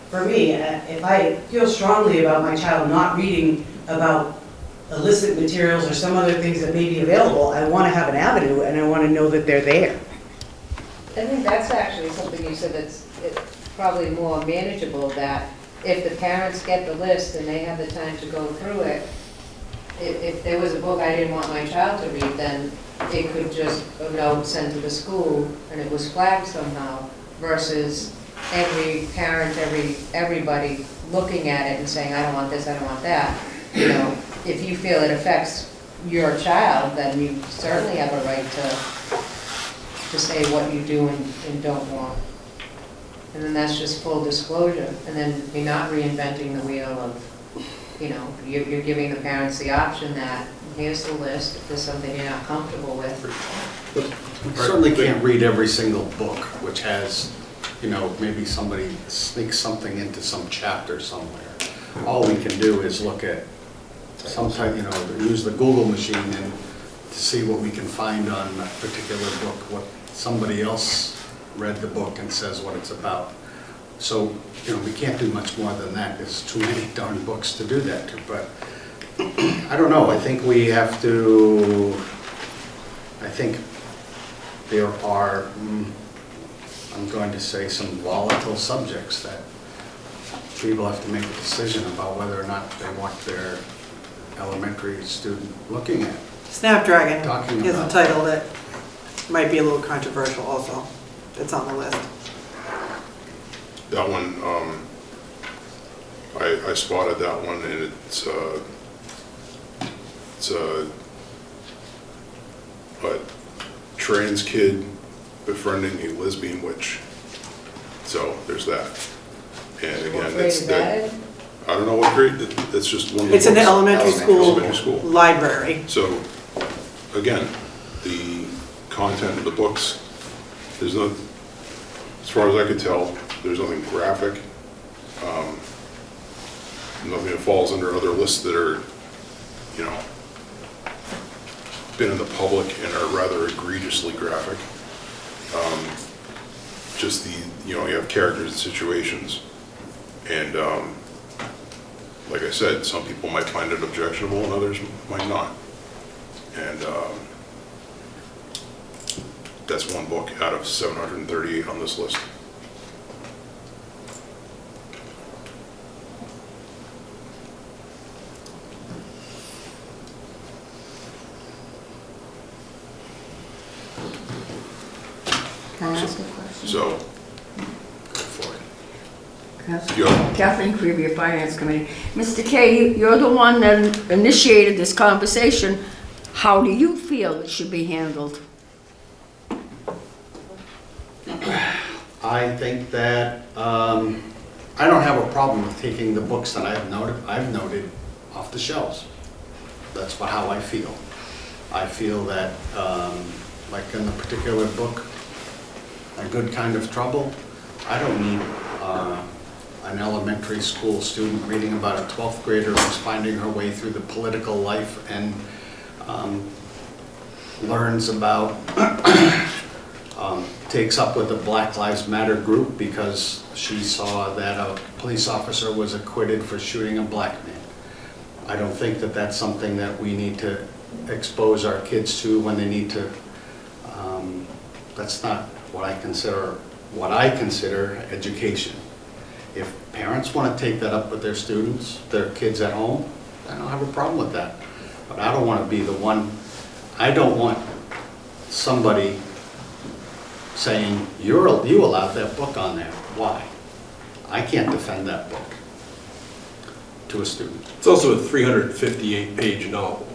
for me, if I feel strongly about my child not reading about illicit materials or some other things that may be available, I want to have an avenue and I want to know that they're there. think that's actually something you said it's probably more manageable, that if the parents get the list and they have the time to go through it, if there was a book I didn't want my child to read, then it could just a note sent to the school and it was flagged somehow, versus every parent, everybody looking at it and saying, I don't want this, I don't want that. You know, if you feel it affects your child, then you certainly have a right to say what you do and don't want. And then that's just full disclosure. And then you're not reinventing the wheel of, you know, you're giving the parents the option that here's the list, if there's something you're not comfortable with. You certainly can't read every single book, which has, you know, maybe somebody sneaks something into some chapter somewhere. All we can do is look at some type, you know, use the Google machine and to see what we can find on a particular book, what somebody else read the book and says what it's about. So, you know, we can't do much more than that. There's too many darn books to do that to, but I don't know. I think we have to, I think there are, I'm going to say, some volatile subjects that people have to make a decision about whether or not they want their elementary student looking at. Snapdragon Talking is a about. title that might be a little controversial also. It's on the list. That one, I spotted that one, and it's a trans kid befriending a lesbian witch. So there's that. And again, What grade it's is that? I don't know what grade. It's just one of the It's in the books. elementary school library. So again, the content of the books, there's no, as far as I could tell, there's nothing graphic, nothing that falls under other lists that are, you know, been in the public and are rather egregiously graphic. Just the, you know, you have characters and situations, and like I said, some people might find it objectionable and others might not. And that's one book out of 738 on this list. Can I ask a question? So, Kathleen Creevy, Finance Committee. Mr. Kay, you're the one that initiated this conversation. How do you feel it should be handled? I think that I don't have a problem with taking the books that I've noted off the shelves. That's how I feel. I feel that, like in the particular book, A Good Kind of Trouble, I don't need an elementary school student reading about a 12th grader who's finding her way through the political life and learns about, takes up with the Black Lives Matter group because she saw that a police officer was acquitted for shooting a black man. I don't think that that's something that we need to expose our kids to when they need to, that's not what I consider education. If parents want to take that up with their students, their kids at home, I don't have a problem with that. But I don't want to be the one, I don't want somebody saying, you allowed that book on there. Why? I can't defend that book to a student. It's also a 358-page novel.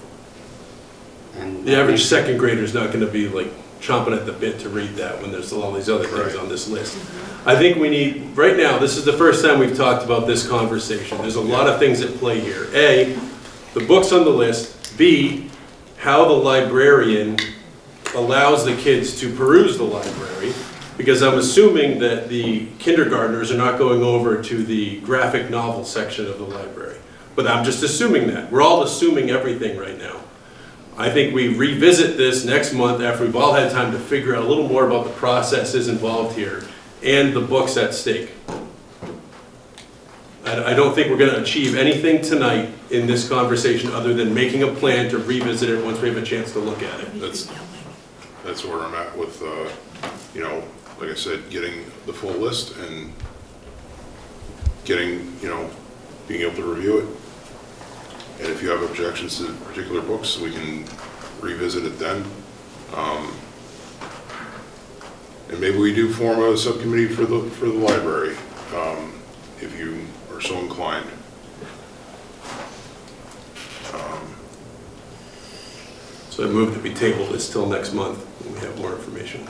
And the average second grader is not going to be like chomping at the bit to read that when there's all these other things on this list. I think we need, right now, this is the first time we've talked about this conversation. There's a lot of things at play here. A, the books on the list. B, how the librarian allows the kids to peruse the library, because I'm assuming that the kindergartners are not going over to the graphic novel section of the library. But I'm just assuming that. We're all assuming everything right now. I think we revisit this next month after we've all had time to figure out a little more about the processes involved here and the books at stake. I don't think we're going to achieve anything tonight in this conversation other than making a plan to revisit it once we have a chance to look at it. That's where I'm at with, you know, like I said, getting the full list and getting, being able to review it. And if you have objections to particular books, we can revisit it then. And maybe we do form a subcommittee for the library, if you are so inclined. So I move that we table this till next month when we have more information.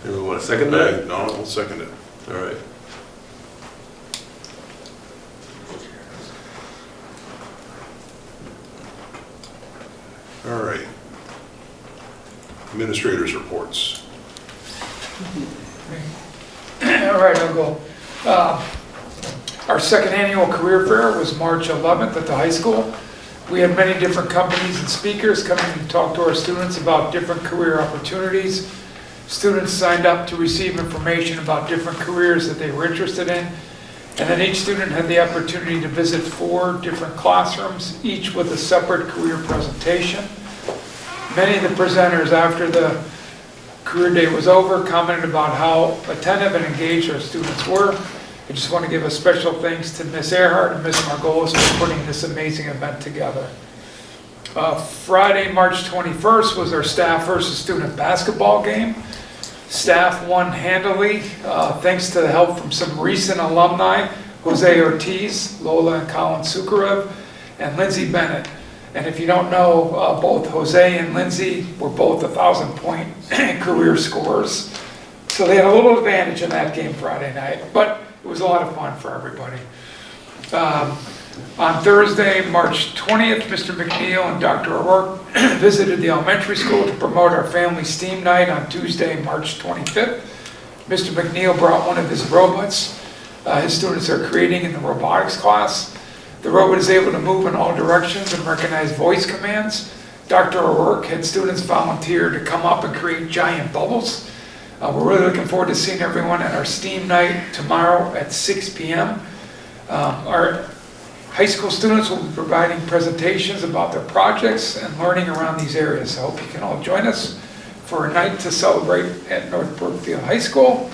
Anyone want to second that? No, I'll second it. All right. All right. Administrators' reports. All right, I'll go. Our second annual career fair was March 11th at the high school. We had many different companies and speakers coming to talk to our students about different career opportunities. Students signed up to receive information about different careers that they were interested in. And then each student had the opportunity to visit 4 different classrooms, each with a separate career presentation. Many of the presenters, after the career day was over, commented about how attentive and engaged our students were. I just want to give a special thanks to Ms. Earhart and Ms. Margolis for putting this amazing event together. Friday, March 21st was our staff versus student basketball game. Staff won handily, thanks to the help from some recent alumni, Jose Ortiz, Lola and Colin Sukarev, and Lindsay Bennett. And if you don't know, both Jose and Lindsay were both 1,000-point career scorers. So they had a little advantage in that game Friday night, but it was a lot of fun for everybody. On Thursday, March 20th, Mr. McNeil and Dr. O'Rourke visited the elementary school to promote our family STEAM night on Tuesday, March 25th. Mr. McNeil brought one of his robots his students are creating in the robotics class. The robot is able to move in all directions and recognize voice commands. Dr. O'Rourke had students volunteer to come up and create giant bubbles. We're really looking forward to seeing everyone at our STEAM night tomorrow at 6 p.m. Our high school students will be providing presentations about their projects and learning around these areas. I hope you can all join us for a night to celebrate at North Brookfield High School.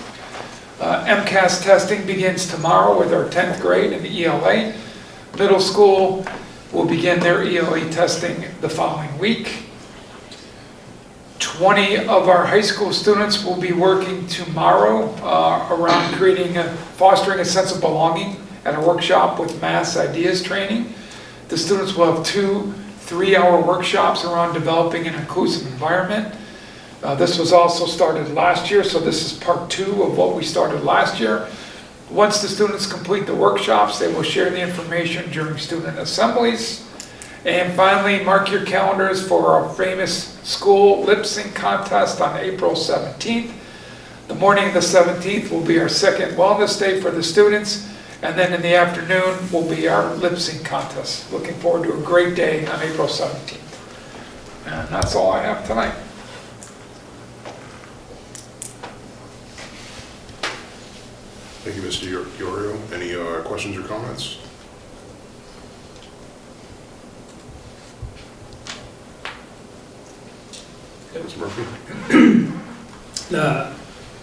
MCAS testing begins tomorrow with our 10th grade in the ELA. Middle school will begin their ELA testing the following week. 20 of our high school students will be working tomorrow around fostering a sense of belonging at a workshop with Mass Ideas training. The students will have 2 3-hour workshops around developing an inclusive environment. This was also started last year, so this is part 2 of what we started last year. Once the students complete the workshops, they will share the information during student assemblies. And finally, mark your calendars for our famous school lip sync contest on April 17th. The morning of the 17th will be our second wellness day for the students. And then in the afternoon will be our lip sync contest. Looking forward to a great day on April 17th. And that's all I have tonight. Thank you, Mr. Iorio. Any questions or comments? Ms. Murphy? The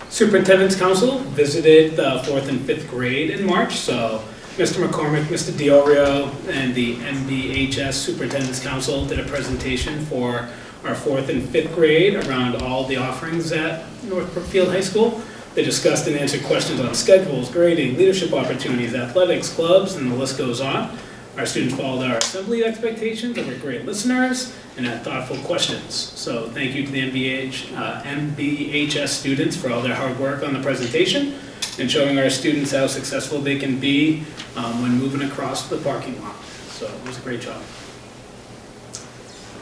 Superintendent's Council visited the 4th and 5th grade in March, so Mr. McCormick, Mr. Diorio, and the MBHS Superintendent's Council did a presentation for our 4th and 5th grade around all the offerings at North Brookfield High School. They discussed and answered questions on schedules, grading, leadership opportunities, athletics, clubs, and the list goes on. Our students followed our assembly expectations and were great listeners and had thoughtful questions. So thank you to the MBHS students for all their hard work on the presentation and showing our students how successful they can be when moving across the parking lot. So it was a great job.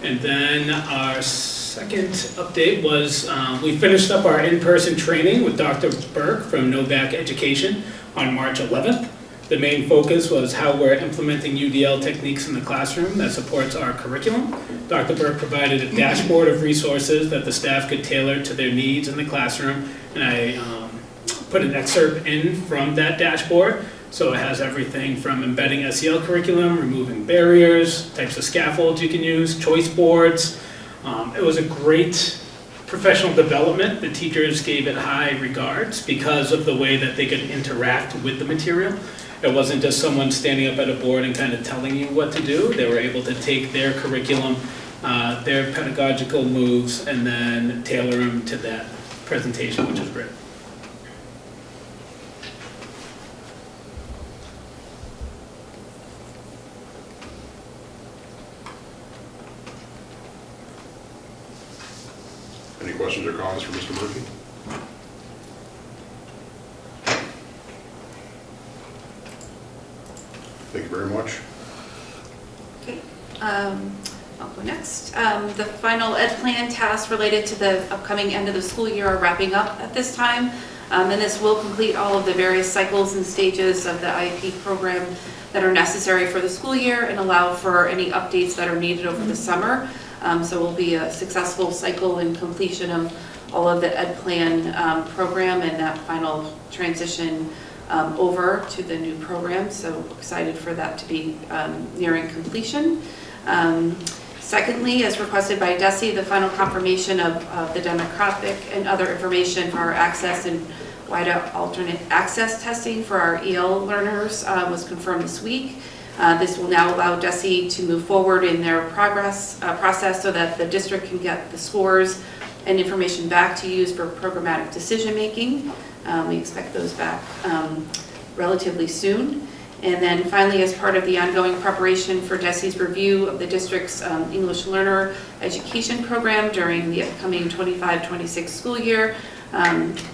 And then our second update was we finished up our in-person training with Dr. Burke from Novak Education on March 11th. The main focus was how we're implementing UDL techniques in the classroom that supports our curriculum. Dr. Burke provided a dashboard of resources that the staff could tailor to their needs in the classroom, and I put an excerpt in from that dashboard So it has everything from embedding SEL curriculum, removing barriers, types of scaffolds you can use, choice boards. It was a great professional development. The teachers gave it high regards because of the way that they could interact with the material. It wasn't just someone standing up at a board and kind of telling you what to do. They were able to take their curriculum, their pedagogical moves, and then tailor them to that presentation, which is great. Any questions or comments for Mr. Murphy? Thank you very much. Okay, I'll go next. The final ed plan tasks related to the upcoming end of the school year are wrapping up at this time. And this will complete all of the various cycles and stages of the IEP program that are necessary for the school year and allow for any updates that are needed over the summer. So it will be a successful cycle and completion of all of the ed plan program and that final transition over to the new program. So excited for that to be nearing completion. Secondly, as requested by DESE, the final confirmation of the demographic and other information for our access and wider alternate access testing for our EL learners was confirmed this week. This will now allow DESE to move forward in their process so that the district can get the scores and information back to use for programmatic decision making. We expect those back relatively soon. And then finally, as part of the ongoing preparation for DESE's review of the district's English learner education program during the upcoming 25-26 school year,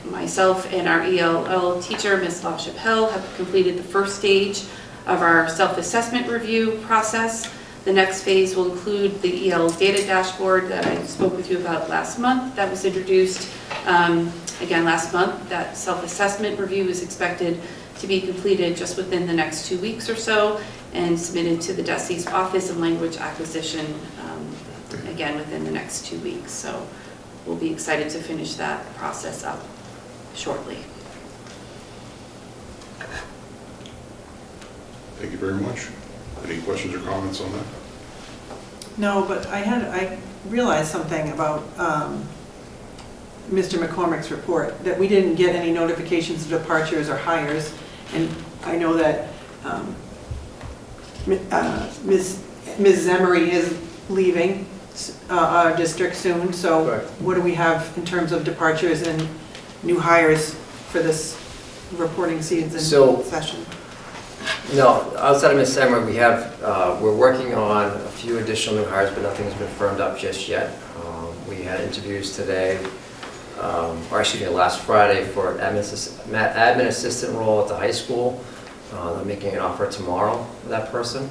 myself and our ELL teacher, Ms. LaChapelle, have completed the first stage of our self-assessment review process. The next phase will include the EL data dashboard that I spoke with you about last month. That was introduced again last month. That self-assessment review is expected to be completed just within the next 2 weeks or so and submitted to the DESE's Office of Language Acquisition again within the next 2 weeks. So we'll be excited to finish that process up shortly. Thank you very much. Any questions or comments on that? No, but I realized something about Mr. McCormick's report, that we didn't get any notifications of departures or hires, and I know that Ms. Emery is leaving our district soon, so Correct. what do we have in terms of departures and new hires for this reporting season session? No, outside of Ms. Emery, we're working on a few additional new hires, but nothing's been firmed up just yet. We had interviews today, or excuse me, last Friday for an admin assistant role at the high school. They're making an offer tomorrow for that person.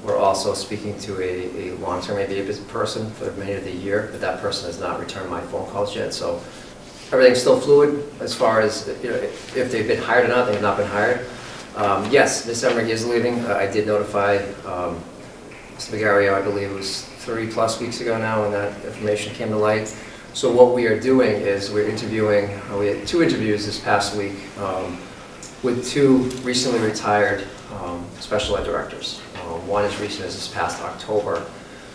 We're also speaking to a long-term ABA person for the remainder of the year, but that person has not returned my phone calls yet. So everything's still fluid as far as if they've been hired or not. They have not been hired. Yes, Ms. Emery is leaving. I did notify Mr. Magario, I believe it was 30+ weeks ago now when that information came to light. So what we are doing is we're interviewing, we had 2 interviews this past week with 2 recently retired special ed directors. One as recent as this past October.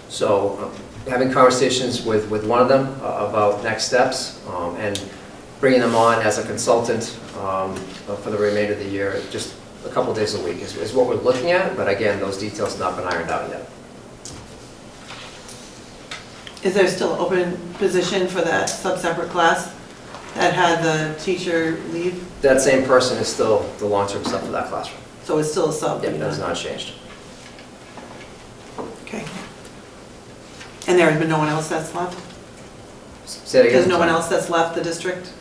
So having conversations with one of them about next steps and bringing them on as a consultant for the remainder of the year, just a couple days a week is what we're looking at, but again, those details have not been ironed out yet. Is there still an open position for that sub-separate class that had the teacher leave? That same person is still the long-term sub for that classroom. So it's still a sub? Yep, that has not changed. Okay. And there has been no one else that's left? Say it again. There's no one else that's left the district?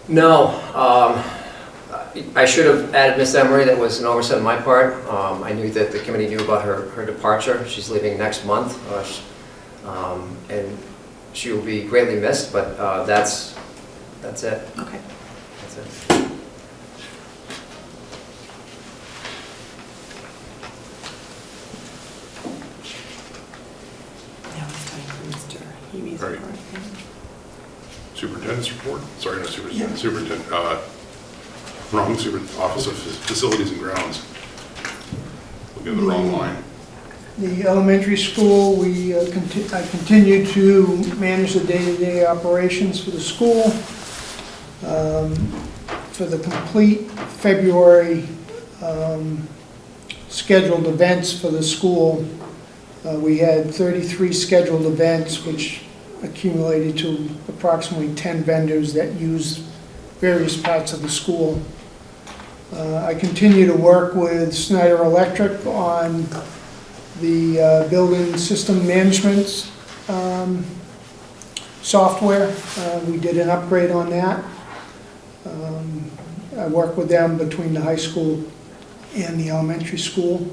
No. I should have added Ms. Emery. That was an oversight on my part. I knew that the committee knew about her departure. She's leaving next month. And she will be greatly missed, but that's it. Okay. That's it. Now it's time for Mr. Hebe's Right. report. Superintendent's report? Sorry, no superintendent. Superintendent. Wrong, Office of Facilities and Grounds. Looking at the wrong line. The elementary school, I continue to manage the day-to-day operations for the school. For the complete February scheduled events for the school, we had 33 scheduled events, which accumulated to approximately 10 vendors that used various parts of the school. I continue to work with Snyder Electric on the building system management software. We did an upgrade on that. I work with them between the high school and the elementary school.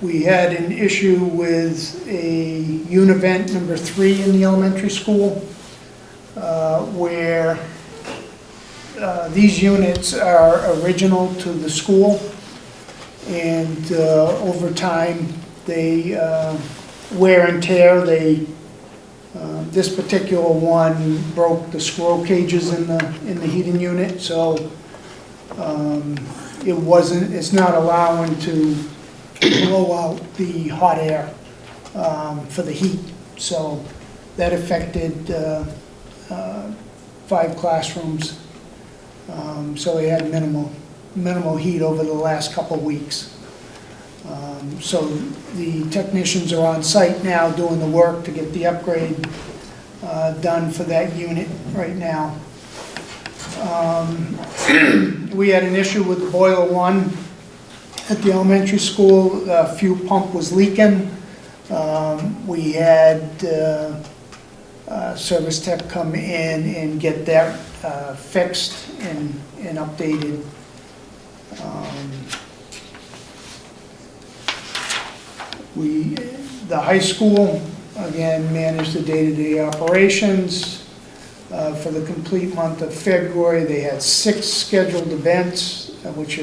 We had an issue with a univent number 3 in the elementary school, where these units are original to the school, and over time they wear and tear. This particular one broke the squirrel cages in the heating unit, so it's not allowing to blow out the hot air for the heat. So that affected 5 classrooms. So they had minimal heat over the last couple of weeks. So the technicians are on site now doing the work to get the upgrade done for that unit right now. We had an issue with the boiler 1 at the elementary school. The fuel pump was leaking. We had service tech come in and get that fixed and updated. The high school, again, managed the day-to-day operations. For the complete month of February, they had 6 scheduled events, which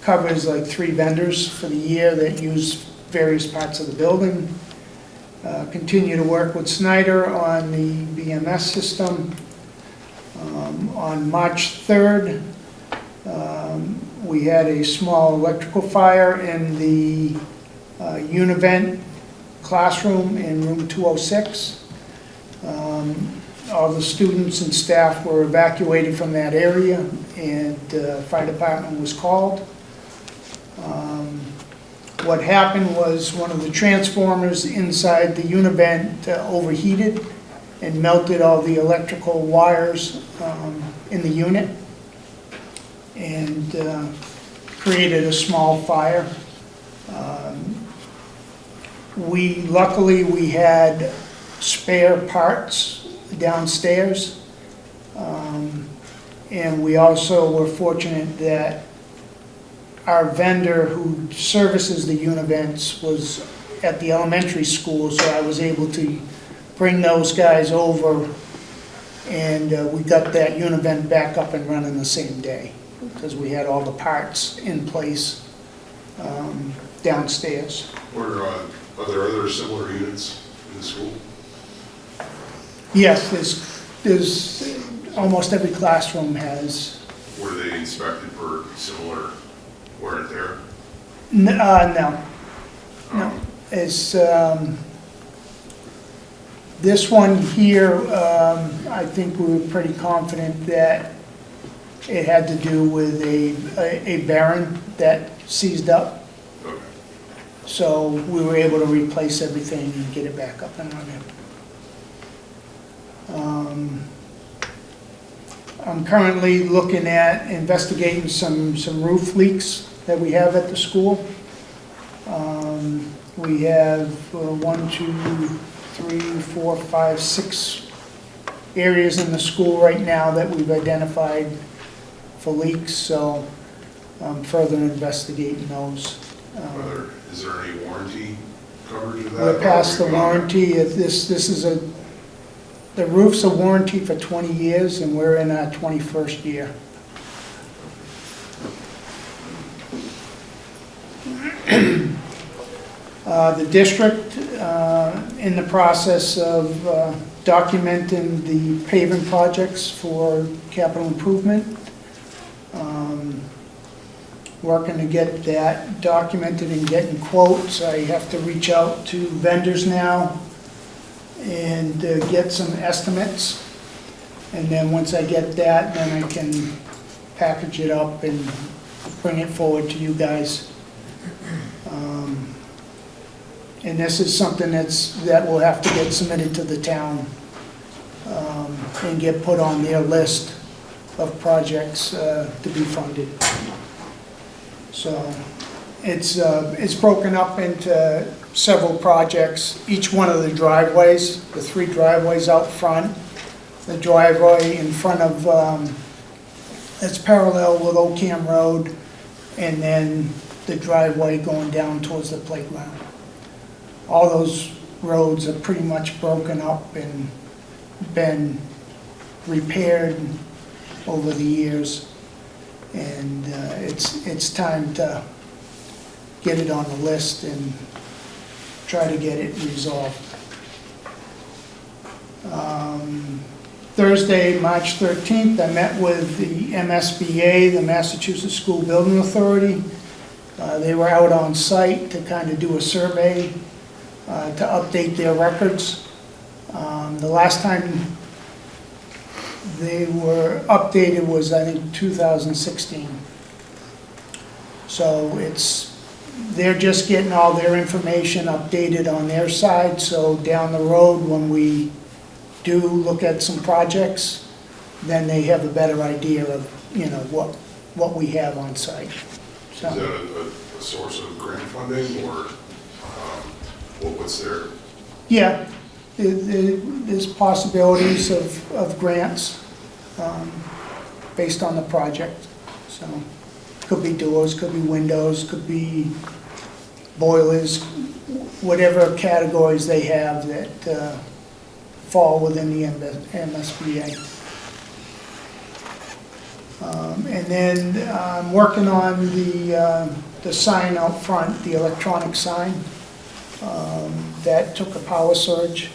covers like 3 vendors for the year that use various parts of the building. Continue to work with Snyder on the BMS system. On March 3rd, we had a small electrical fire in the univent classroom in room 206. All the students and staff were evacuated from that area, and the fire department was called. What happened was one of the transformers inside the univent overheated and melted all the electrical wires in the unit, and created a small fire. Luckily we had spare parts downstairs, and we also were fortunate that our vendor who services the univents was at the elementary school, so I was able to bring those guys over, and we got that univent back up and running the same day because we had all the parts in place downstairs. Are there other similar units in the school? Yes, there's almost every classroom has. Were they inspected for similar wear and tear? No. It's this one here. I think we were pretty confident that it had to do with a bearing that seized up. Okay. So we were able to replace everything and get it back up and running. I'm currently looking at investigating some roof leaks that we have at the school. We have 1, 2, 3, 4, 5, 6 areas in the school right now that we've identified for leaks, so I'm further investigating those. Is there any warranty coverage of that? We're past the warranty. The roof's a warranty for 20 years, and we're in our 21st year. The district, in the process of documenting the paving projects for capital improvement. Working to get that documented and getting quotes. I have to reach out to vendors now and get some estimates. And then once I get that, then I can package it up and bring it forward to you guys. And this is something that will have to get submitted to the town and get put on their list of projects to be funded. So it's broken up into several projects. Each one of the driveways, the 3 driveways out front, the driveway in front of, it's parallel with Old Cam Road, and then the driveway going down towards the playground. All those roads are pretty much broken up and been repaired over the years. And it's time to get it on the list and try to get it resolved. Thursday, March 13th, I met with the MSBA, the Massachusetts School Building Authority. They were out on site to kind of do a survey to update their records. The last time they were updated was, I think, 2016. So they're just getting all their information updated on their side, so down the road when we do look at some projects, then they have a better idea of, what we have on site. So. Is that a source of grant funding, or what's their? Yeah, there's possibilities of grants based on the project. So could be doors, could be windows, could be boilers, whatever categories they have that fall within the MSBA. And then I'm working on the sign out front, the electronic sign. That took a power surge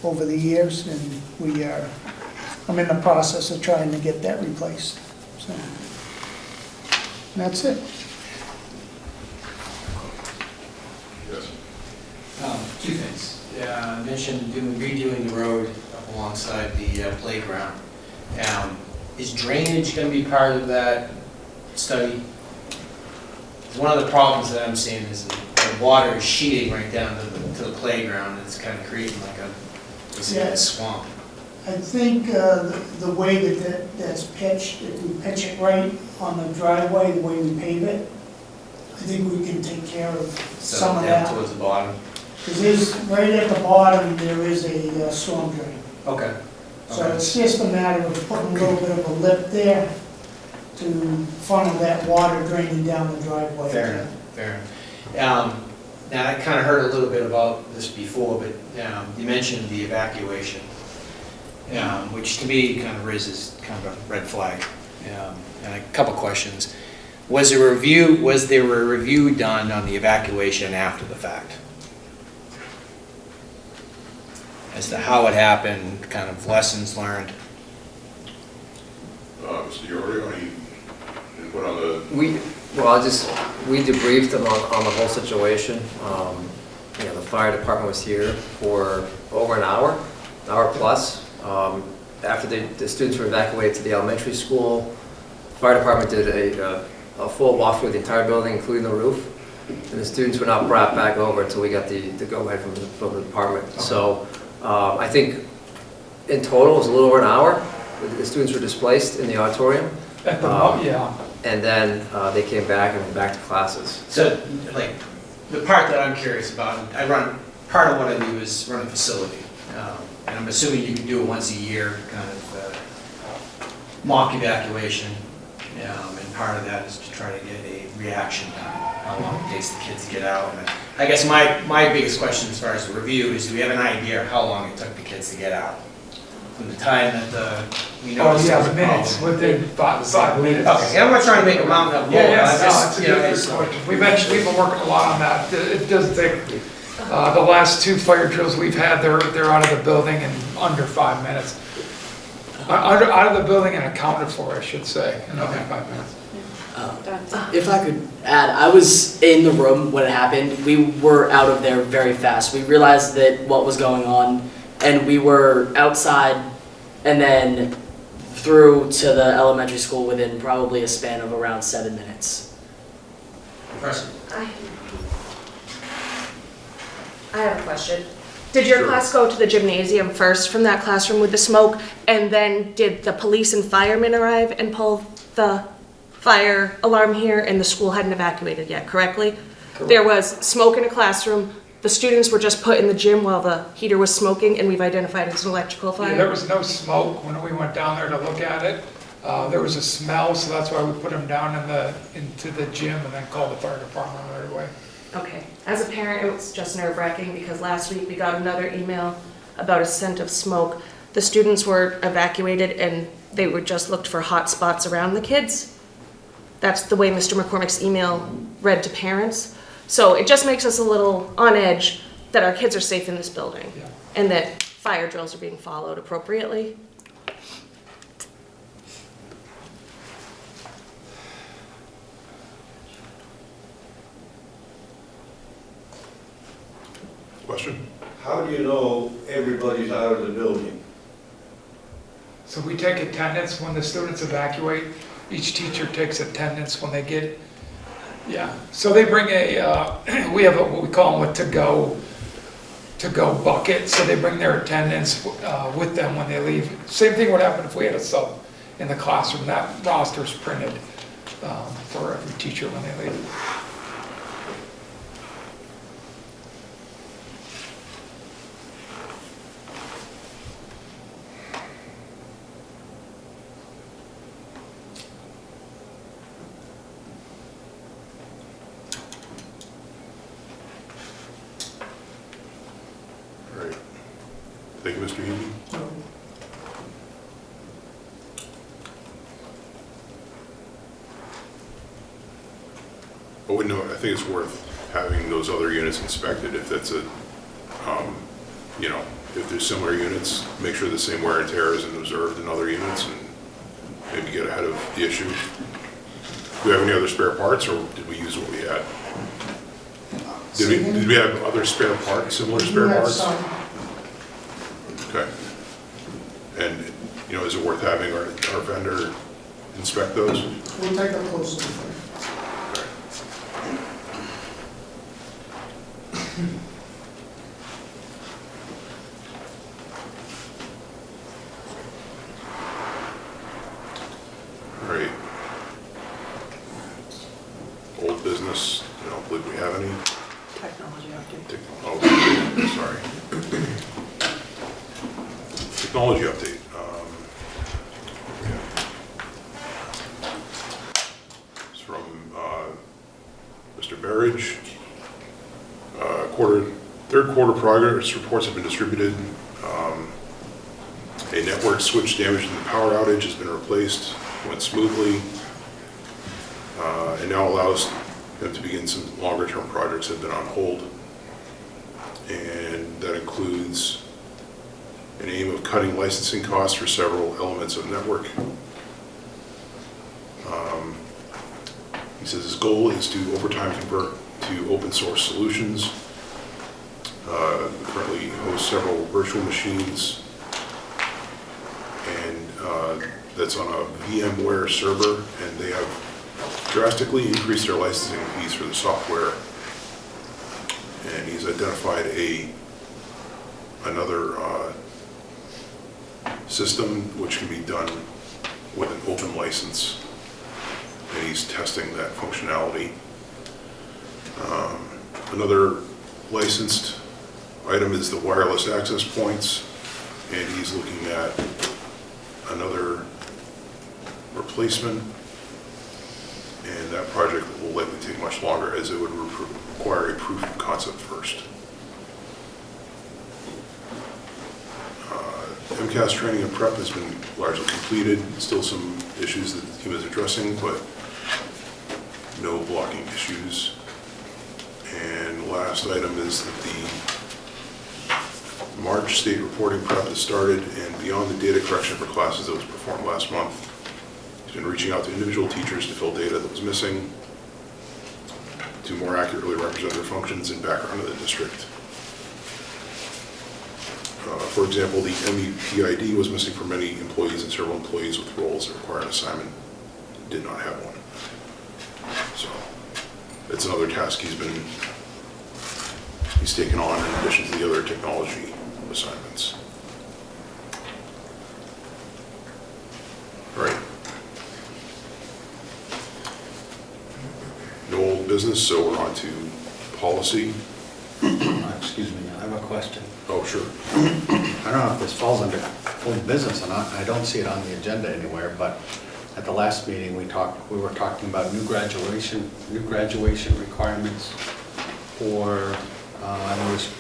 over the years, and I'm in the process of trying to get that replaced. So that's it. Yes. 2 things. I mentioned redoing the road up alongside the playground. Is drainage going to be part of that study? One of the problems that I'm seeing is the water is sheeting right down to the playground, and it's kind of creating like a swamp. I think the way that's pitched, if we pitch it right on the driveway, the way we pave it, I think we can take care of some of that. Down towards the bottom? Because right at the bottom, there is a storm drain. Okay. So it's just a matter of putting a little bit of a lip there to funnel that water draining down the driveway. Fair enough. Now, I kind of heard a little bit about this before, but you mentioned the evacuation, which to me kind of raises kind of a red flag. And a couple questions. Was there a review done on the evacuation after the fact? As to how it happened, kind of lessons learned? Mr. Diorio, any input on the? We debriefed them on the whole situation. The fire department was here for over an hour plus. After the students were evacuated to the elementary school, the fire department did a full walkthrough of the entire building, including the roof. And the students were not brought back over until we got the go-ahead from the department. Okay. So I think in total it was a little over an hour. The students were displaced in the auditorium. At the yeah. And then they came back and went back to classes. So, like, the part that I'm curious about, part of what I do is run a facility. And I'm assuming you can do it once a year, kind of mock evacuation. And part of that is to try to get a reaction time, how long it takes the kids to get out. And I guess my biggest question as far as the review is, do we have an idea of how long it took the kids to get out? From the time that we know. Oh, yeah, the minutes, within 5 minutes. Okay, I'm not trying to make a mountain of wood. It's a good question. We've been working a lot on that. It does take The last 2 fire drills we've had, they're out of the building in under 5 minutes. Out of the building and accounted for, I should say, in under 5 minutes. If I could add, I was in the room when it happened. We were out of there very fast. We realized that what was going on, and we were outside and then through to the elementary school within probably a span of around 7 minutes. Impressive. I have a question. Did your class go to the gymnasium first from that classroom with the smoke, and then did the police and firemen arrive and pull the fire alarm here, and the school hadn't evacuated yet, correctly? Correct. There was smoke in a classroom, the students were just put in the gym while the heater was smoking, and we've identified it's an electrical fire? Yeah, there was no smoke when we went down there to look at it. There was a smell, so that's why we put them down into the gym and then called the fire department right away. Okay. As a parent, it was just nerve-wracking because last week we got another email about a scent of smoke. The students were evacuated and they were just looked for hot spots around the kids. That's the way Mr. McCormick's email read to parents. So it just makes us a little on edge that our kids are safe in this building and that fire drills are being followed appropriately. Question? How do you know everybody's out of the building? So we take attendance when the students evacuate. Each teacher takes attendance when they get, So they bring we have what we call them a to-go bucket. So they bring their attendance with them when they leave. Same thing would happen if we had a sub in the classroom. That roster's printed for every teacher when they leave. Thank you, Mr. Hebe. But no, I think it's worth having those other units inspected if that's if there's similar units, make sure the same wear and tear isn't observed in other units and maybe get ahead of the issue. Do we have any other spare parts or did we use what we had? Did we have other spare parts, similar spare parts? Okay. And, is it worth having our vendor inspect those? We'll take a closer look. All right. Old business, I don't believe we have any. Technology update. Sorry. Technology update. It's from Mr. Berridge. Third quarter progress reports have been distributed. A network switch damaged in the power outage has been replaced, went smoothly, and now allows them to begin some longer term projects that have been on hold. And that includes an aim of cutting licensing costs for several elements of the network. He says his goal is to over time convert to open source solutions. We currently host several virtual machines, and that's on a VMware server, and they have drastically increased their licensing fees for the software. And he's identified another system which can be done with an open license, and he's testing that functionality. Another licensed item is the wireless access points, and he's looking at another replacement, and that project will likely take much longer as it would require a proof of concept first. MCAS training and prep has been largely completed. Still some issues that he was addressing, but no blocking issues. And last item is that the March state reporting prep has started, and beyond the data correction for classes that was performed last month, he's been reaching out to individual teachers to fill data that was missing to more accurately represent their functions and background of the district. For example, the MEPID was missing for many employees, and several employees with roles that require an assignment did not have one. So it's another task he's taken on in addition to the other technology assignments. All right. No old business, so we're on to policy. Excuse me, I have a question. Oh, sure. I don't know if this falls under old business or not. I don't see it on the agenda anywhere, but at the last meeting, we were talking about new graduation requirements for, and was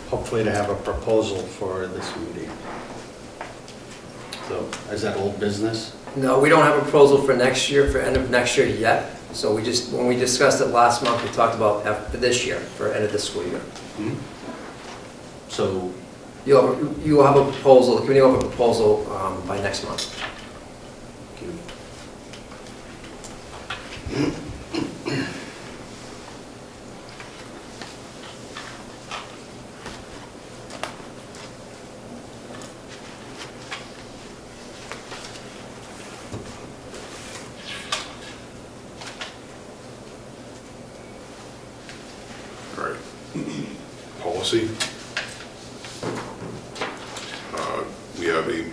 hopefully to have a proposal for this meeting. So is that old business? No, we don't have a proposal for next year, for end of next year yet. So we just, when we discussed it last month, we talked about for this year, for end of this school year. Hmm? So You'll have a proposal, the committee will have a proposal by next month. All right. Policy. We have a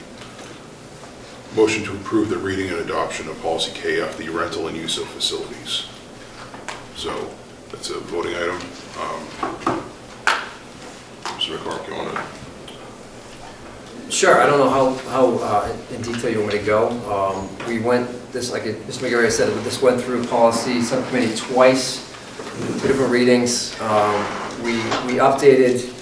motion to approve the reading and adoption of policy KF, the rental and use of facilities. So that's a voting item. Mr. McCormick, you want to? Sure, I don't know how in detail you want me to go. We went, this, like Mr. McGarry said, this went through policy subcommittee twice, 2 different readings. We updated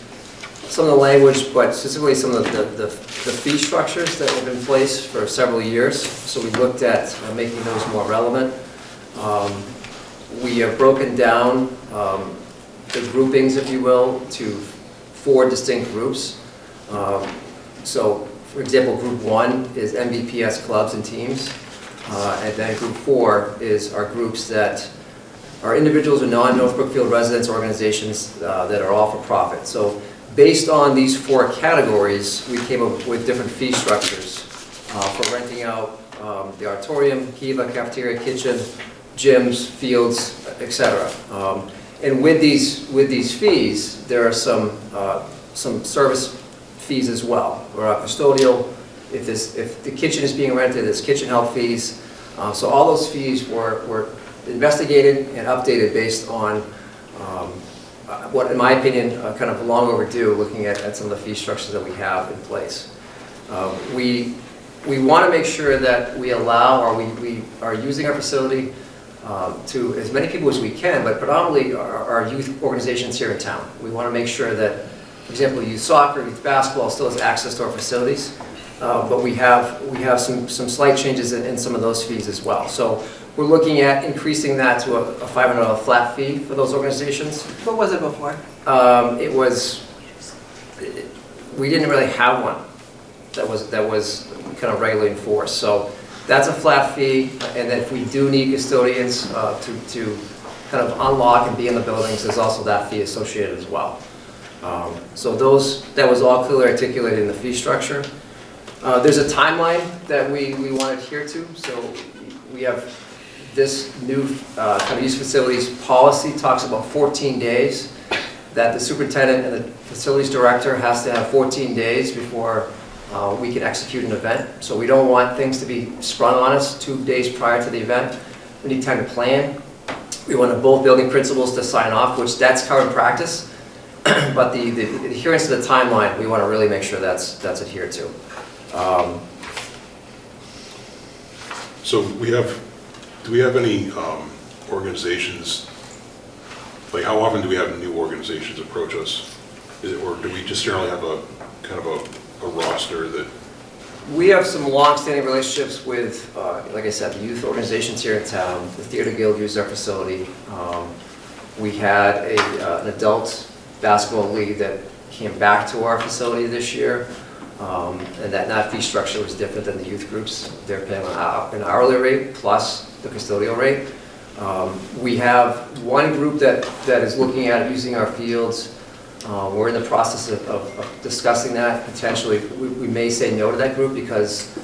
some of the language, but specifically some of the fee structures that have been in place for several years. So we looked at making those more relevant. We have broken down the groupings, if you will, to 4 distinct groups. So, for example, Group 1 is MVPS clubs and teams, and then Group 4 is our groups that are individuals or non-North Brookfield residents organizations that are all for profit. So, based on these 4 categories, we came up with different fee structures for renting out the auditorium, kiva, cafeteria, kitchen, gyms, fields, etc. And with these fees, there are some service fees as well. Or custodial, if the kitchen is being rented, there's kitchen help fees. So all those fees were investigated and updated based on what, in my opinion, kind of long overdue, looking at some of the fee structures that we have in place. We want to make sure that we allow, or we are using our facility to as many people as we can, but predominantly our youth organizations here in town. We want to make sure that, for example, youth soccer, youth basketball still has access to our facilities, but we have some slight changes in some of those fees as well. So we're looking at increasing that to a $500 flat fee for those organizations. What was it before? We didn't really have one that was kind of regularly enforced. So that's a flat fee, and then if we do need custodians to kind of unlock and be in the buildings, there's also that fee associated as well. So that was all clearly articulated in the fee structure. There's a timeline that we want to adhere to. So we have this new kind of use facilities policy talks about 14 days that the superintendent and the facilities director has to have 14 days before we can execute an event. So we don't want things to be sprung on us 2 days prior to the event. We need time to plan. We want both building principals to sign off, which that's current practice. But the adherence to the timeline, we want to really make sure that's adhered to. So do we have any organizations, like how often do we have new organizations approach us? Or do we just generally have a kind of a roster that? We have some long-standing relationships with, like I said, the youth organizations here in town. The Theater Guild uses our facility. We had an adult basketball league that came back to our facility this year, and that fee structure was different than the youth groups. They're paying an hourly rate plus the custodial rate. We have one group that is looking at using our fields. We're in the process of discussing that. Potentially, we may say no to that group because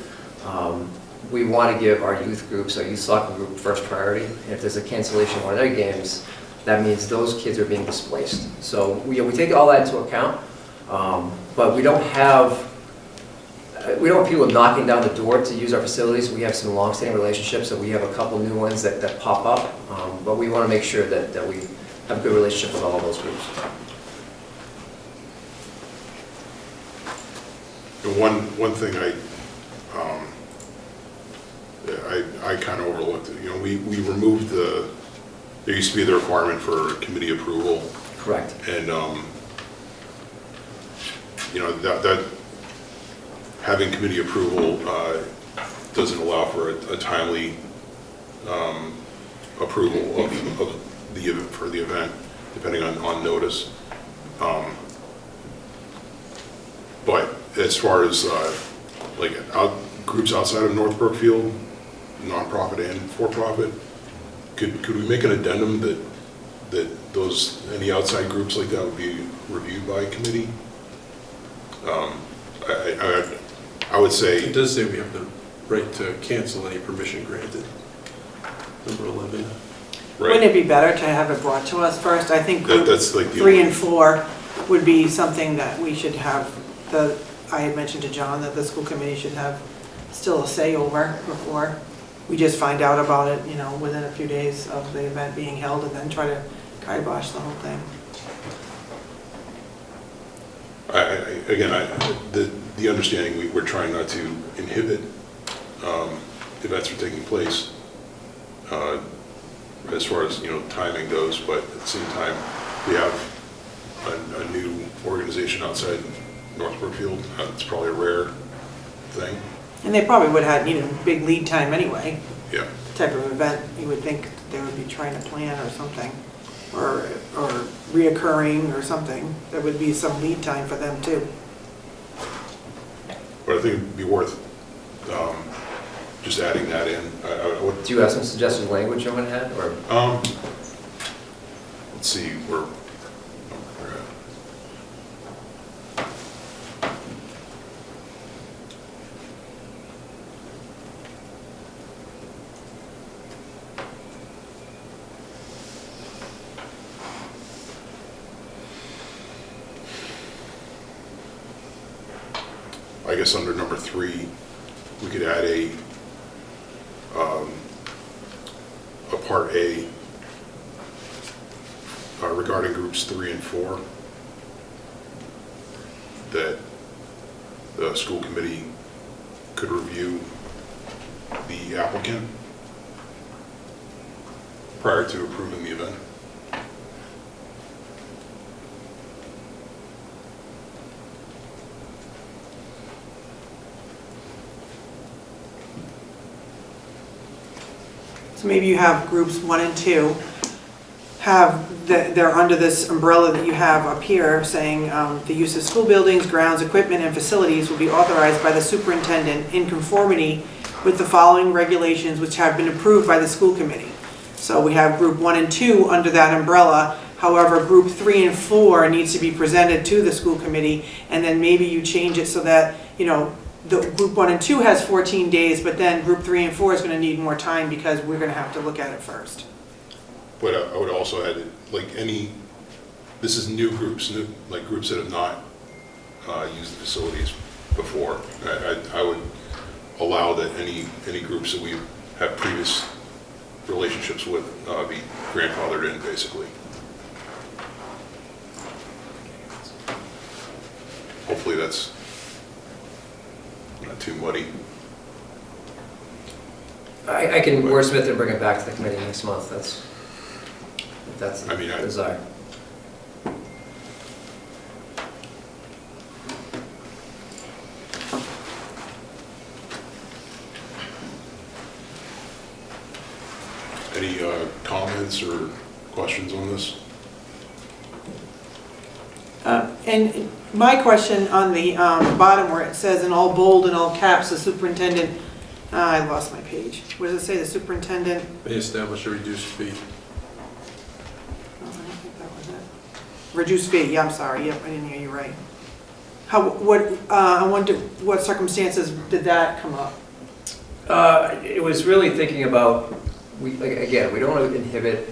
we want to give our youth groups, our youth soccer group, first priority. And if there's a cancellation of one of their games, that means those kids are being displaced. So we take all that into account, but we don't have people knocking down the door to use our facilities. We have some long-standing relationships, so we have a couple new ones that pop up, but we want to make sure that we have a good relationship with all of those groups. And one thing I kind of overlooked, we removed there used to be the requirement for committee approval. Correct. And, that having committee approval doesn't allow for a timely approval of the event, depending on notice. But as far as groups outside of North Brookfield, nonprofit and for-profit, could we make an addendum that any outside groups like that would be reviewed by committee? I would say... It does say we have the right to cancel any permission granted. Number 11. Right. Wouldn't it be better to have it brought to us first? I think that's like 3 and 4 would be something that we should have, I had mentioned to John that the school committee should have still a say over before we just find out about it, within a few days of the event being held and then try to kibosh the whole thing. The understanding, we're trying not to inhibit events from taking place as far as timing goes, but at the same time we have a new organization outside North Brookfield. It's probably a rare thing. And they probably would have big lead time anyway. Yeah. Type of event you would think they would be trying to plan or something, or reoccurring or something. There would be some lead time for them too. But I think it'd be worth just adding that in. Do you have some suggested language you want to add, or? Let's see, we're I guess under number 3, we could add a part A regarding groups 3 and 4, that the school committee could review the applicant prior to approving the event. So maybe you have groups 1 and 2, they're under this umbrella that you have up here saying the use of school buildings, grounds, equipment, and facilities will be authorized by the superintendent in conformity with the following regulations which have been approved by the school committee. So we have group 1 and 2 under that umbrella. However, group 3 and 4 needs to be presented to the school committee, and then maybe you change it so that, the group 1 and 2 has 14 days, but then group 3 and 4 is going to need more time because we're going to have to look at it first. But I would also add, this is new groups, groups that have not used the facilities before. I would allow that any groups that we have previous relationships with be grandfathered in, basically. Hopefully that's not too muddy. I can wordsmith it and bring it back to the committee next month. That's the desire. Any comments or questions on this? And my question on the bottom where it says in all bold and all caps, the superintendent, I lost my page. What does it say, the superintendent? May establish a reduced fee. Oh, I don't think that was it. Reduced fee, yeah, I'm sorry, yep, I didn't hear you right. I wonder, what circumstances did that come up? It was really thinking about, again, we don't want to inhibit,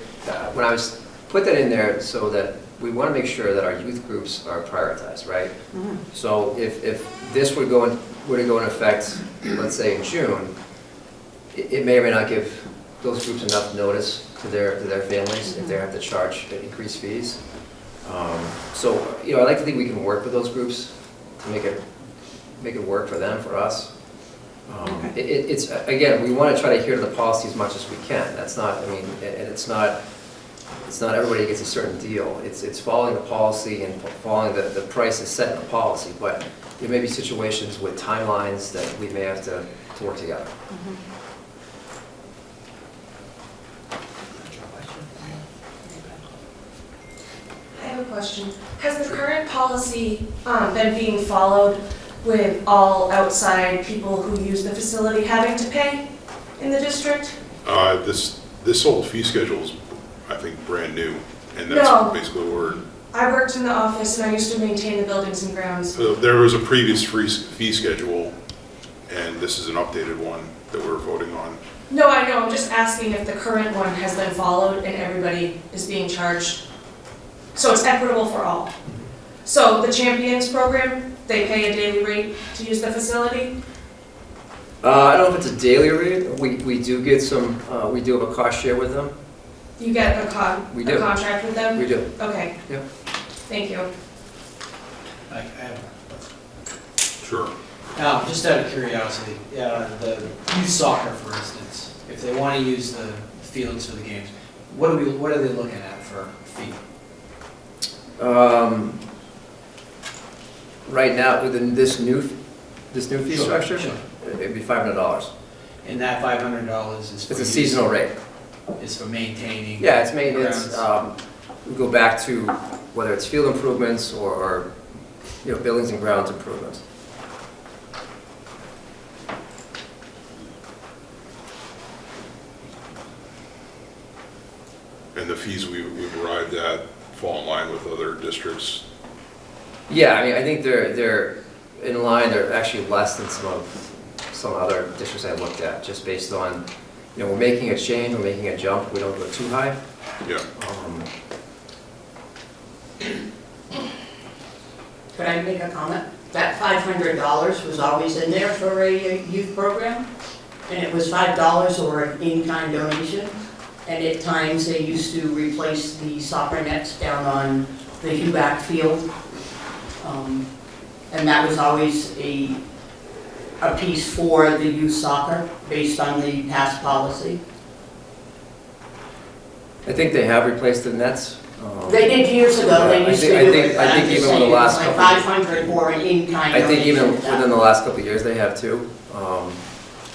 when I was, put that in there so that we want to make sure that our youth groups are prioritized, right? Mhm. So if this were to go in effect, let's say in June, it may or may not give those groups enough notice to their families if they have to charge increased fees. So, I like to think we can work with those groups to make it work for them, for us. It's, again, we want to try to adhere to the policy as much as we can. That's not, I mean, and it's not everybody gets a certain deal. It's following the policy and following the price is set in the policy, but there may be situations with timelines that we may have to work together. I have a question. Has the current policy been being followed with all outside people who use the facility having to pay in the district? This whole fee schedule is, I think, brand new, and No. that's basically where I worked in the office and I used to maintain the buildings and grounds. there was a previous fee schedule, and this is an updated one that we're voting on. No, I know, I'm just asking if the current one has been followed and everybody is being charged. So it's equitable for all. So the Champions program, they pay a daily rate to use the facility? I don't know if it's a daily rate. We do get some, we do have a cost share with them. You get a We do. contract with them? We do. Okay. Yep. Thank you. I have Sure. Just out of curiosity, the youth soccer, for instance, if they want to use the fields for the games, what are they looking at for fee? Right now, within this new fee structure, Sure. it'd be $500. And that $500 is for It's a seasonal rate. Is for maintaining. Yeah, it's maintenance. grounds. We go back to whether it's field improvements or buildings and grounds improvements. And the fees we've arrived at fall in line with other districts. Yeah, I mean, I think they're in line. They're actually less than some other districts I looked at, just based on, we're making a change, we're making a jump. We don't go too high. Yeah. Could I make a comment? That $500 was always in there for a youth program, and it was $5 or an in-kind donation. And at times, they used to replace the soccer nets down on the Huback field. And that was always a piece for the youth soccer, based on the past policy. I think they have replaced the nets. They did years ago, they used to do it. I think even in the last couple. Like 500 for an in-kind I think even donation. within the last couple of years, they have too.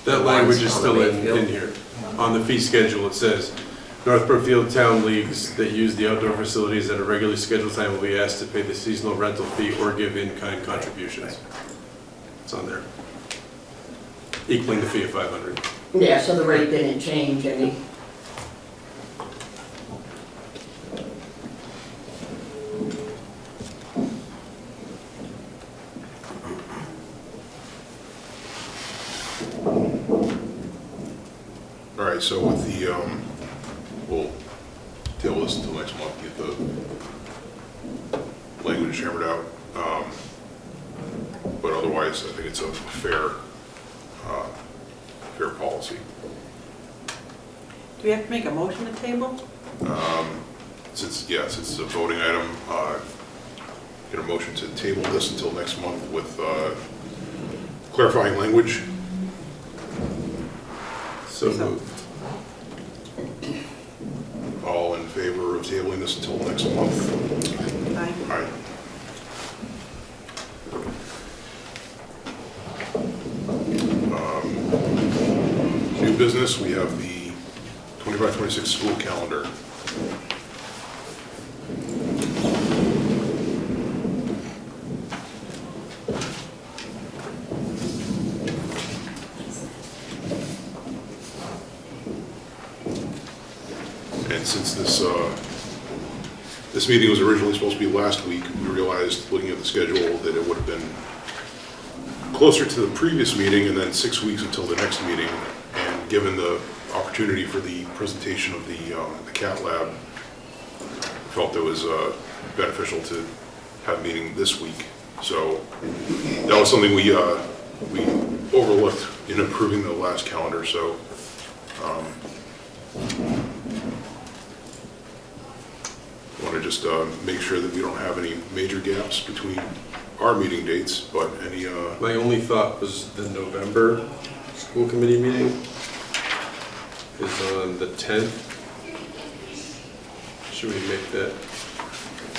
That language is still in here. On the fee schedule, it says, North Brookfield Town Leagues that use the outdoor facilities at a regularly scheduled time will be asked to pay the seasonal rental fee or give in-kind contributions. It's on there. Equaling the fee of $500. Yeah, so the rate didn't change any. All right, so with the, we'll table this until next month, get the language hammered out. But otherwise, I think it's a fair policy. Do we have to make a motion to table? Since it's a voting item, get a motion to table this until next month with clarifying language. So moved. All in favor of tabling this until next month? Aye. Aye. New business, we have the 25-26 school calendar. And since this meeting was originally supposed to be last week, we realized, looking at the schedule, that it would have been closer to the previous meeting and then 6 weeks until the next meeting. And given the opportunity for the presentation of the CAT lab, felt it was beneficial to have a meeting this week. So that was something we overlooked in approving the last calendar. So want to just make sure that we don't have any major gaps between our meeting dates, but any... My only thought was the November school committee meeting is on the 10th. Should we make that?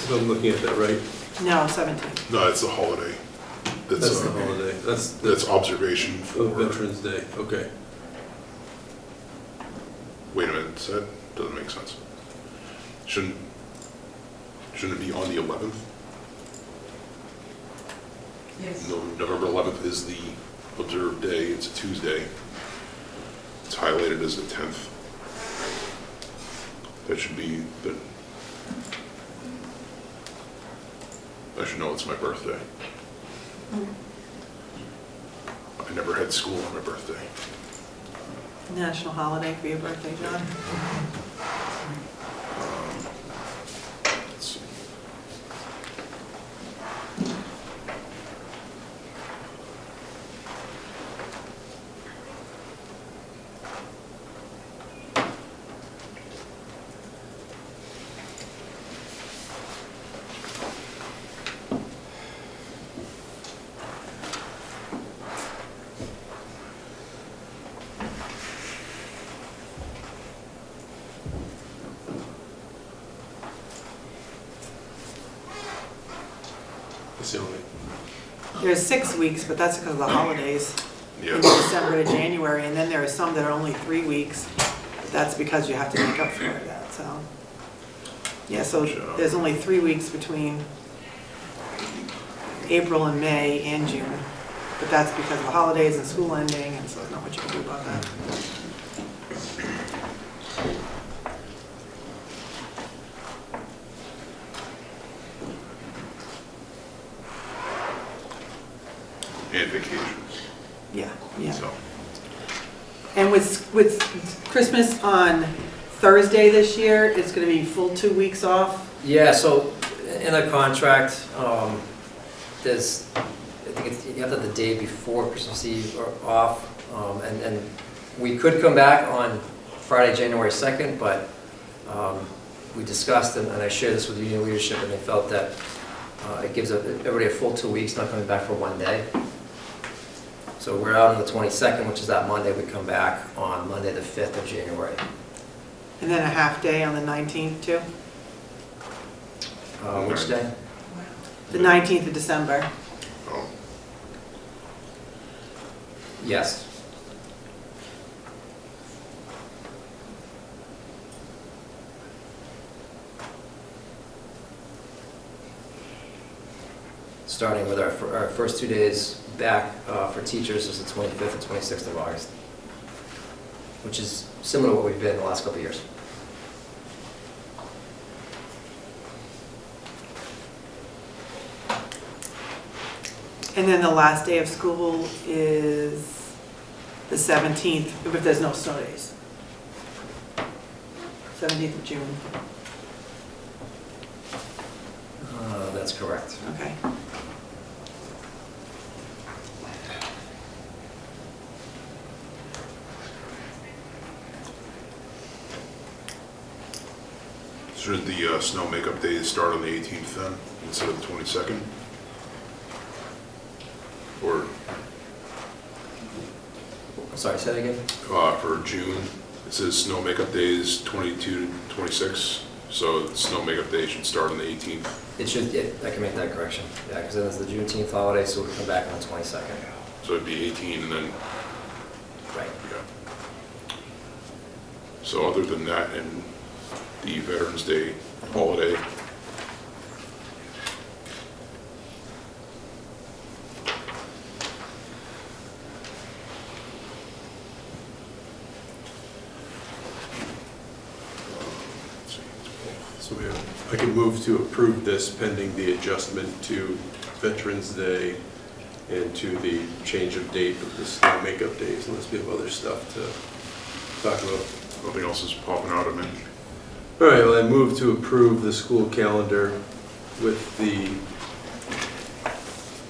So I'm looking at that right? No, 17th. No, it's the holiday. That's the holiday. That's observation for... Veterans Day, okay. Wait a minute, that doesn't make sense. Shouldn't it be on the 11th? Yes. No, November 11th is the observed day. It's a Tuesday. It's highlighted as the 10th. That should be the... I should know it's my birthday. I never had school on my birthday. National holiday for your birthday, John. Let's see. That's the only. There's 6 weeks, but that's because of the holidays. Yeah. From December to January, and then there are some that are only 3 weeks. That's because you have to make up for that, so. Yeah, so there's only 3 weeks between April and May and June. But that's because of the holidays and school ending, and so there's not much you can do about that. And vacations. Yeah, yeah. So, And with Christmas on Thursday this year, it's gonna be full 2 weeks off? Yeah, so in the contract, there's, I think it's, you have to have the day before Christmas Eve or off. And we could come back on Friday, January 2nd, but we discussed, and I shared this with the union leadership, and they felt that it gives everybody a full 2 weeks, not coming back for one day. So we're out on the 22nd, which is that Monday. We come back on Monday, the 5th of January. And then a half day on the 19th too? Which day? The 19th of December. oh, Yes. Starting with our first 2 days back for teachers is the 25th and 26th of August, which is similar to what we've been the last couple of years. And then the last day of school is the 17th, if there's no snow days. 17th of June. That's correct. Okay. should the snow makeup days start on the 18th then, instead of the 22nd? Or, Sorry, say that again? for June, it says snow makeup days 22 to 26, so the snow makeup day should start on the 18th. It should, I can make that correction. Yeah, because then it's the Juneteenth holiday, so we'll come back on the 22nd. So it'd be 18 and then, Right. yeah. So other than that and the Veterans Day holiday, So I can move to approve this pending the adjustment to Veterans Day and to the change of date of the snow makeup days, unless we have other stuff to talk about. Nothing else is popping out at me. All right, well, I move to approve the school calendar with the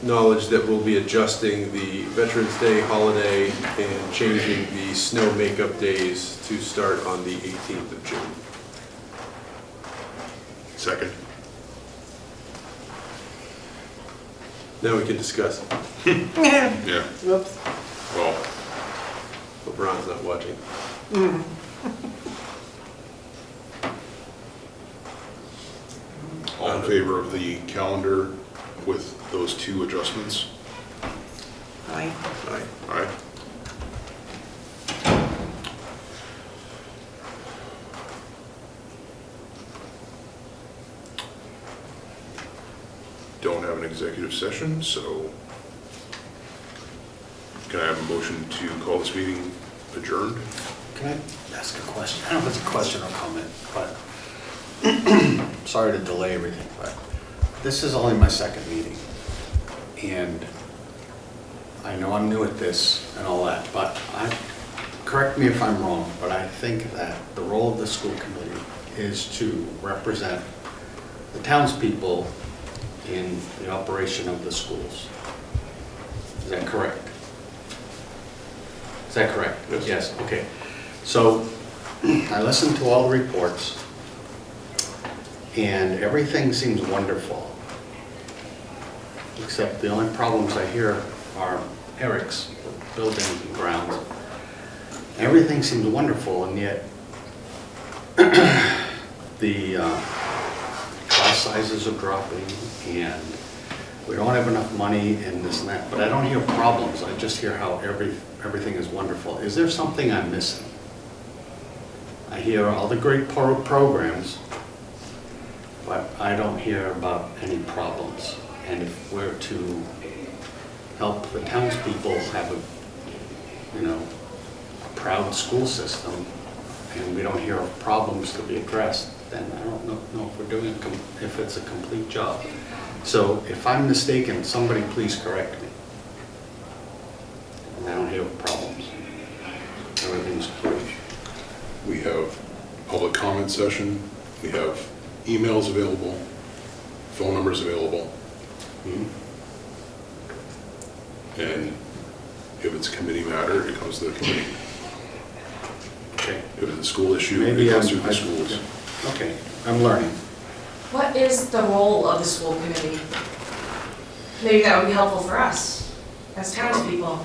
knowledge that we'll be adjusting the Veterans Day holiday and changing the snow makeup days to start on the 18th of June. Second. Now we can discuss. Yeah. Whoops. Well, LeBron's not watching. all in favor of the calendar with those two adjustments? Aye. Aye. Aye. Don't have an executive session, so can I have a motion to call this meeting adjourned? Can I ask a question? I don't know if it's a question or comment, but sorry to delay everything, but this is only my second meeting. And I know I'm new at this and all that, but correct me if I'm wrong, but I think that the role of the school committee is to represent the townspeople in the operation of the schools. Is that correct? Is that correct? Yes. Okay. So I listened to all the reports and everything seems wonderful. Except the only problems I hear are Eric's building grounds. Everything seems wonderful, and yet the class sizes are dropping, and we don't have enough money and this and that. But I don't hear problems. I just hear how everything is wonderful. Is there something I'm missing? I hear all the great programs, but I don't hear about any problems. And if we're to help the townspeople have a proud school system, and we don't hear of problems to be addressed, then I don't know if we're doing if it's a complete job. So if I'm mistaken, somebody please correct me. And I don't hear of problems. Everything's great. We have public comment session, we have emails available, phone numbers available. And if it's a committee matter, it comes to the committee. Okay. If it's a school issue, Maybe it goes through the schools. Okay, I'm learning. What is the role of the school committee? Maybe that would be helpful for us as townspeople.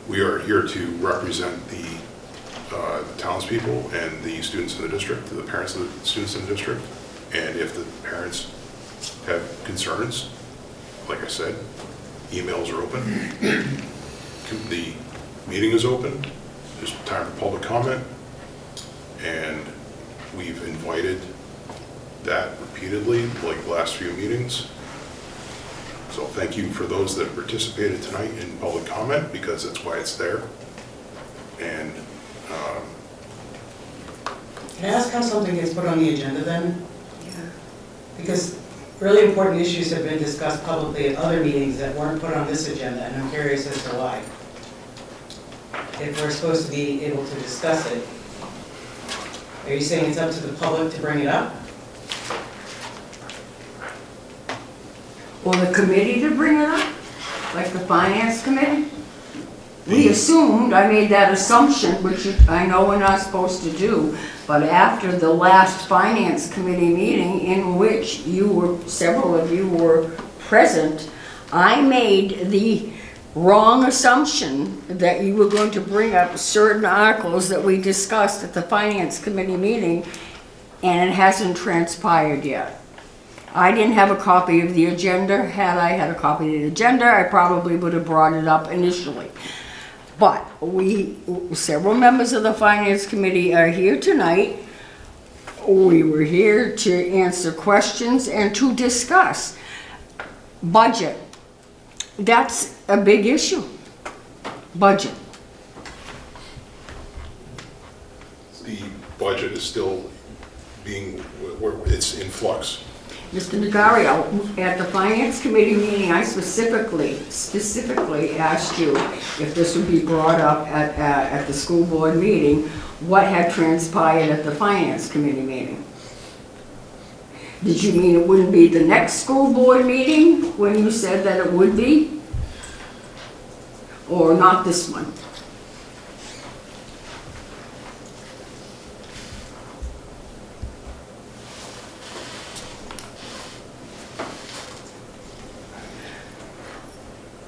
We are here to represent the townspeople and the students in the district, the parents of the students in the district. And if the parents have concerns, like I said, emails are open. The meeting is open. There's time for public comment. And we've invited that repeatedly, like the last few meetings. So thank you for those that participated tonight in public comment, because that's why it's there. And Can I ask how something gets put on the agenda then? Yeah. Because really important issues have been discussed publicly at other meetings that weren't put on this agenda, and I'm curious as to why. If we're supposed to be able to discuss it, are you saying it's up to the public to bring it up? Or the committee to bring it up, like the finance committee? We assumed, I made that assumption, which I know we're not supposed to do, but after the last finance committee meeting in which several of you were present, I made the wrong assumption that you were going to bring up certain articles that we discussed at the finance committee meeting, and it hasn't transpired yet. I didn't have a copy of the agenda. Had I had a copy of the agenda, I probably would have brought it up initially. But several members of the finance committee are here tonight, We were here to answer questions and to discuss budget. That's a big issue. Budget. The budget is still being, it's in flux. Mr. Negario, at the Finance Committee meeting, I specifically asked you if this would be brought up at the school board meeting, what had transpired at the Finance Committee meeting. Did you mean it wouldn't be the next school board meeting when you said that it would be? Or not this one?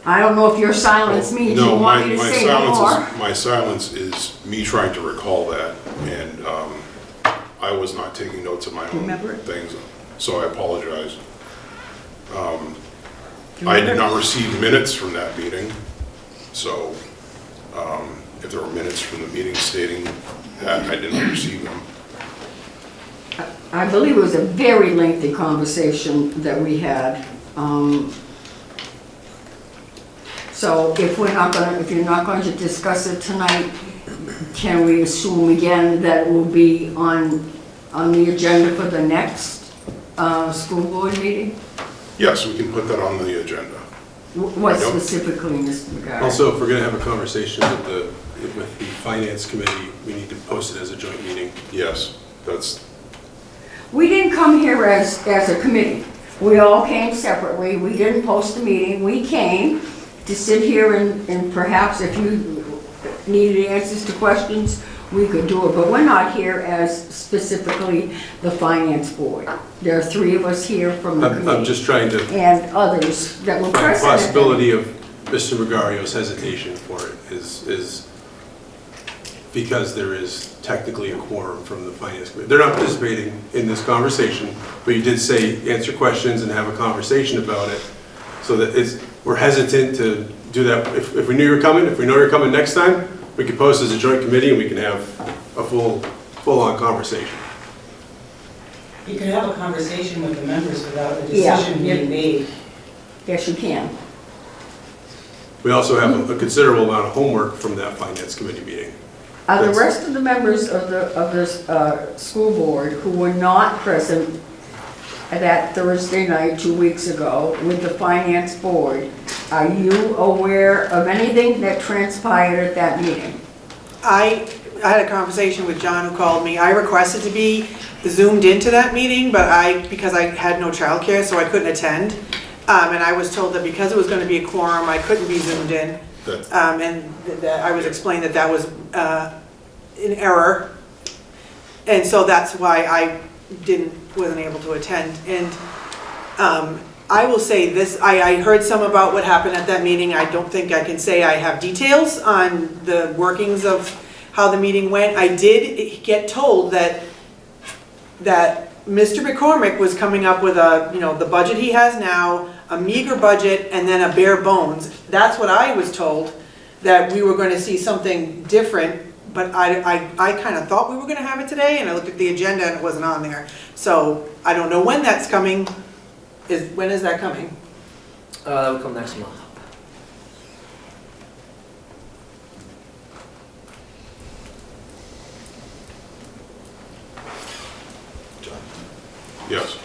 I don't know if your silence means you want me to say more. My silence is me trying to recall that, and I was not taking notes of my own things, so I apologize. I did not receive minutes from that meeting, so if there were minutes from the meeting stating that, I did not receive them. I believe it was a very lengthy conversation that we had. So if you're not going to discuss it tonight, can we assume again that it will be on the agenda for the next school board meeting? Yes, we can put that on the agenda. What specifically, Mr. McGarry? Also, if we're going to have a conversation with the Finance Committee, we need to post it as a joint meeting. Yes, that's... We didn't come here as a committee. We all came separately. We didn't post a meeting. We came to sit here and perhaps if you needed answers to questions, we could do it. But we're not here as specifically the Finance Board. There are 3 of us here from the committee. I'm just trying to... And others that were present. The possibility of Mr. Regario's hesitation for it is because there is technically a quorum from the Finance Committee. They're not participating in this conversation, but you did say answer questions and have a conversation about it. So that we're hesitant to do that. If we knew you were coming, if we know you're coming next time, we could post as a joint committee and we can have a full-on conversation. You can have a conversation with the members without a decision being made. Yes, you can. We also have a considerable amount of homework from that Finance Committee meeting. The rest of the members of the school board who were not present that Thursday night 2 weeks ago with the Finance Board, are you aware of anything that transpired at that meeting? I had a conversation with John who called me. I requested to be zoomed into that meeting, but because I had no childcare, so I couldn't attend. And I was told that because it was going to be a quorum, I couldn't be zoomed in. And I was explained that was an error. And so that's why I wasn't able to attend. And I will say this, I heard some about what happened at that meeting. I don't think I can say I have details on the workings of how the meeting went. I did get told that Mr. McCormick was coming up with the budget he has now, a meager budget, and then a bare bones. That's what I was told, that we were going to see something different. But I kind of thought we were going to have it today, and I looked at the agenda and it wasn't on there. So I don't know when that's coming. When is that coming? That will come next month. Yes.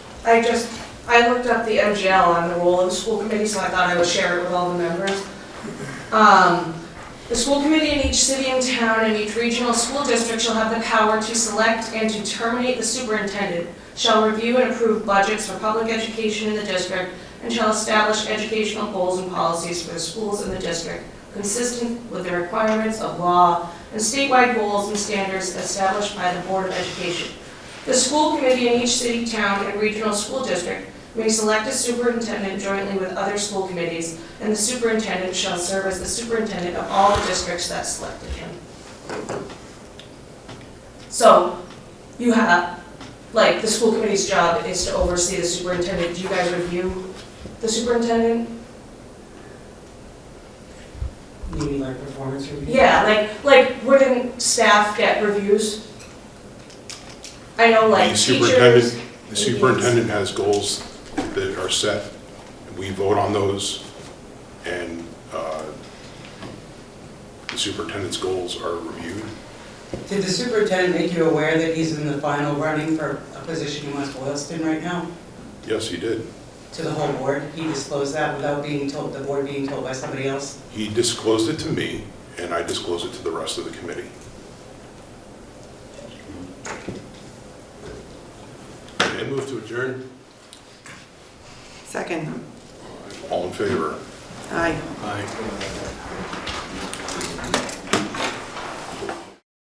I looked up the MGL on the role of the school committee, so I thought I would share it with all the members. The school committee in each city and town and each regional school district shall have the power to select and to terminate the superintendent, shall review and approve budgets for public education in the district, and shall establish educational goals and policies for the schools in the district, consistent with the requirements of law and statewide goals and standards established by the Board of Education. The school committee in each city, town, and regional school district may select a superintendent jointly with other school committees, and the superintendent shall serve as the superintendent of all the districts that selected him. So, you have, the school committee's job is to oversee the superintendent. Do you guys review the superintendent? You mean like performance review? Yeah, like wouldn't staff get reviews? I know like teachers. The superintendent has goals that are set. We vote on those, and the superintendent's goals are reviewed. Did the superintendent make you aware that he's in the final running for a position in West Boylston right now? Yes, he did. To the whole board? He disclosed that without being told, the board being told by somebody else? He disclosed it to me, and I disclosed it to the rest of the committee. I move to adjourn. Second. All in favor? Aye. Aye.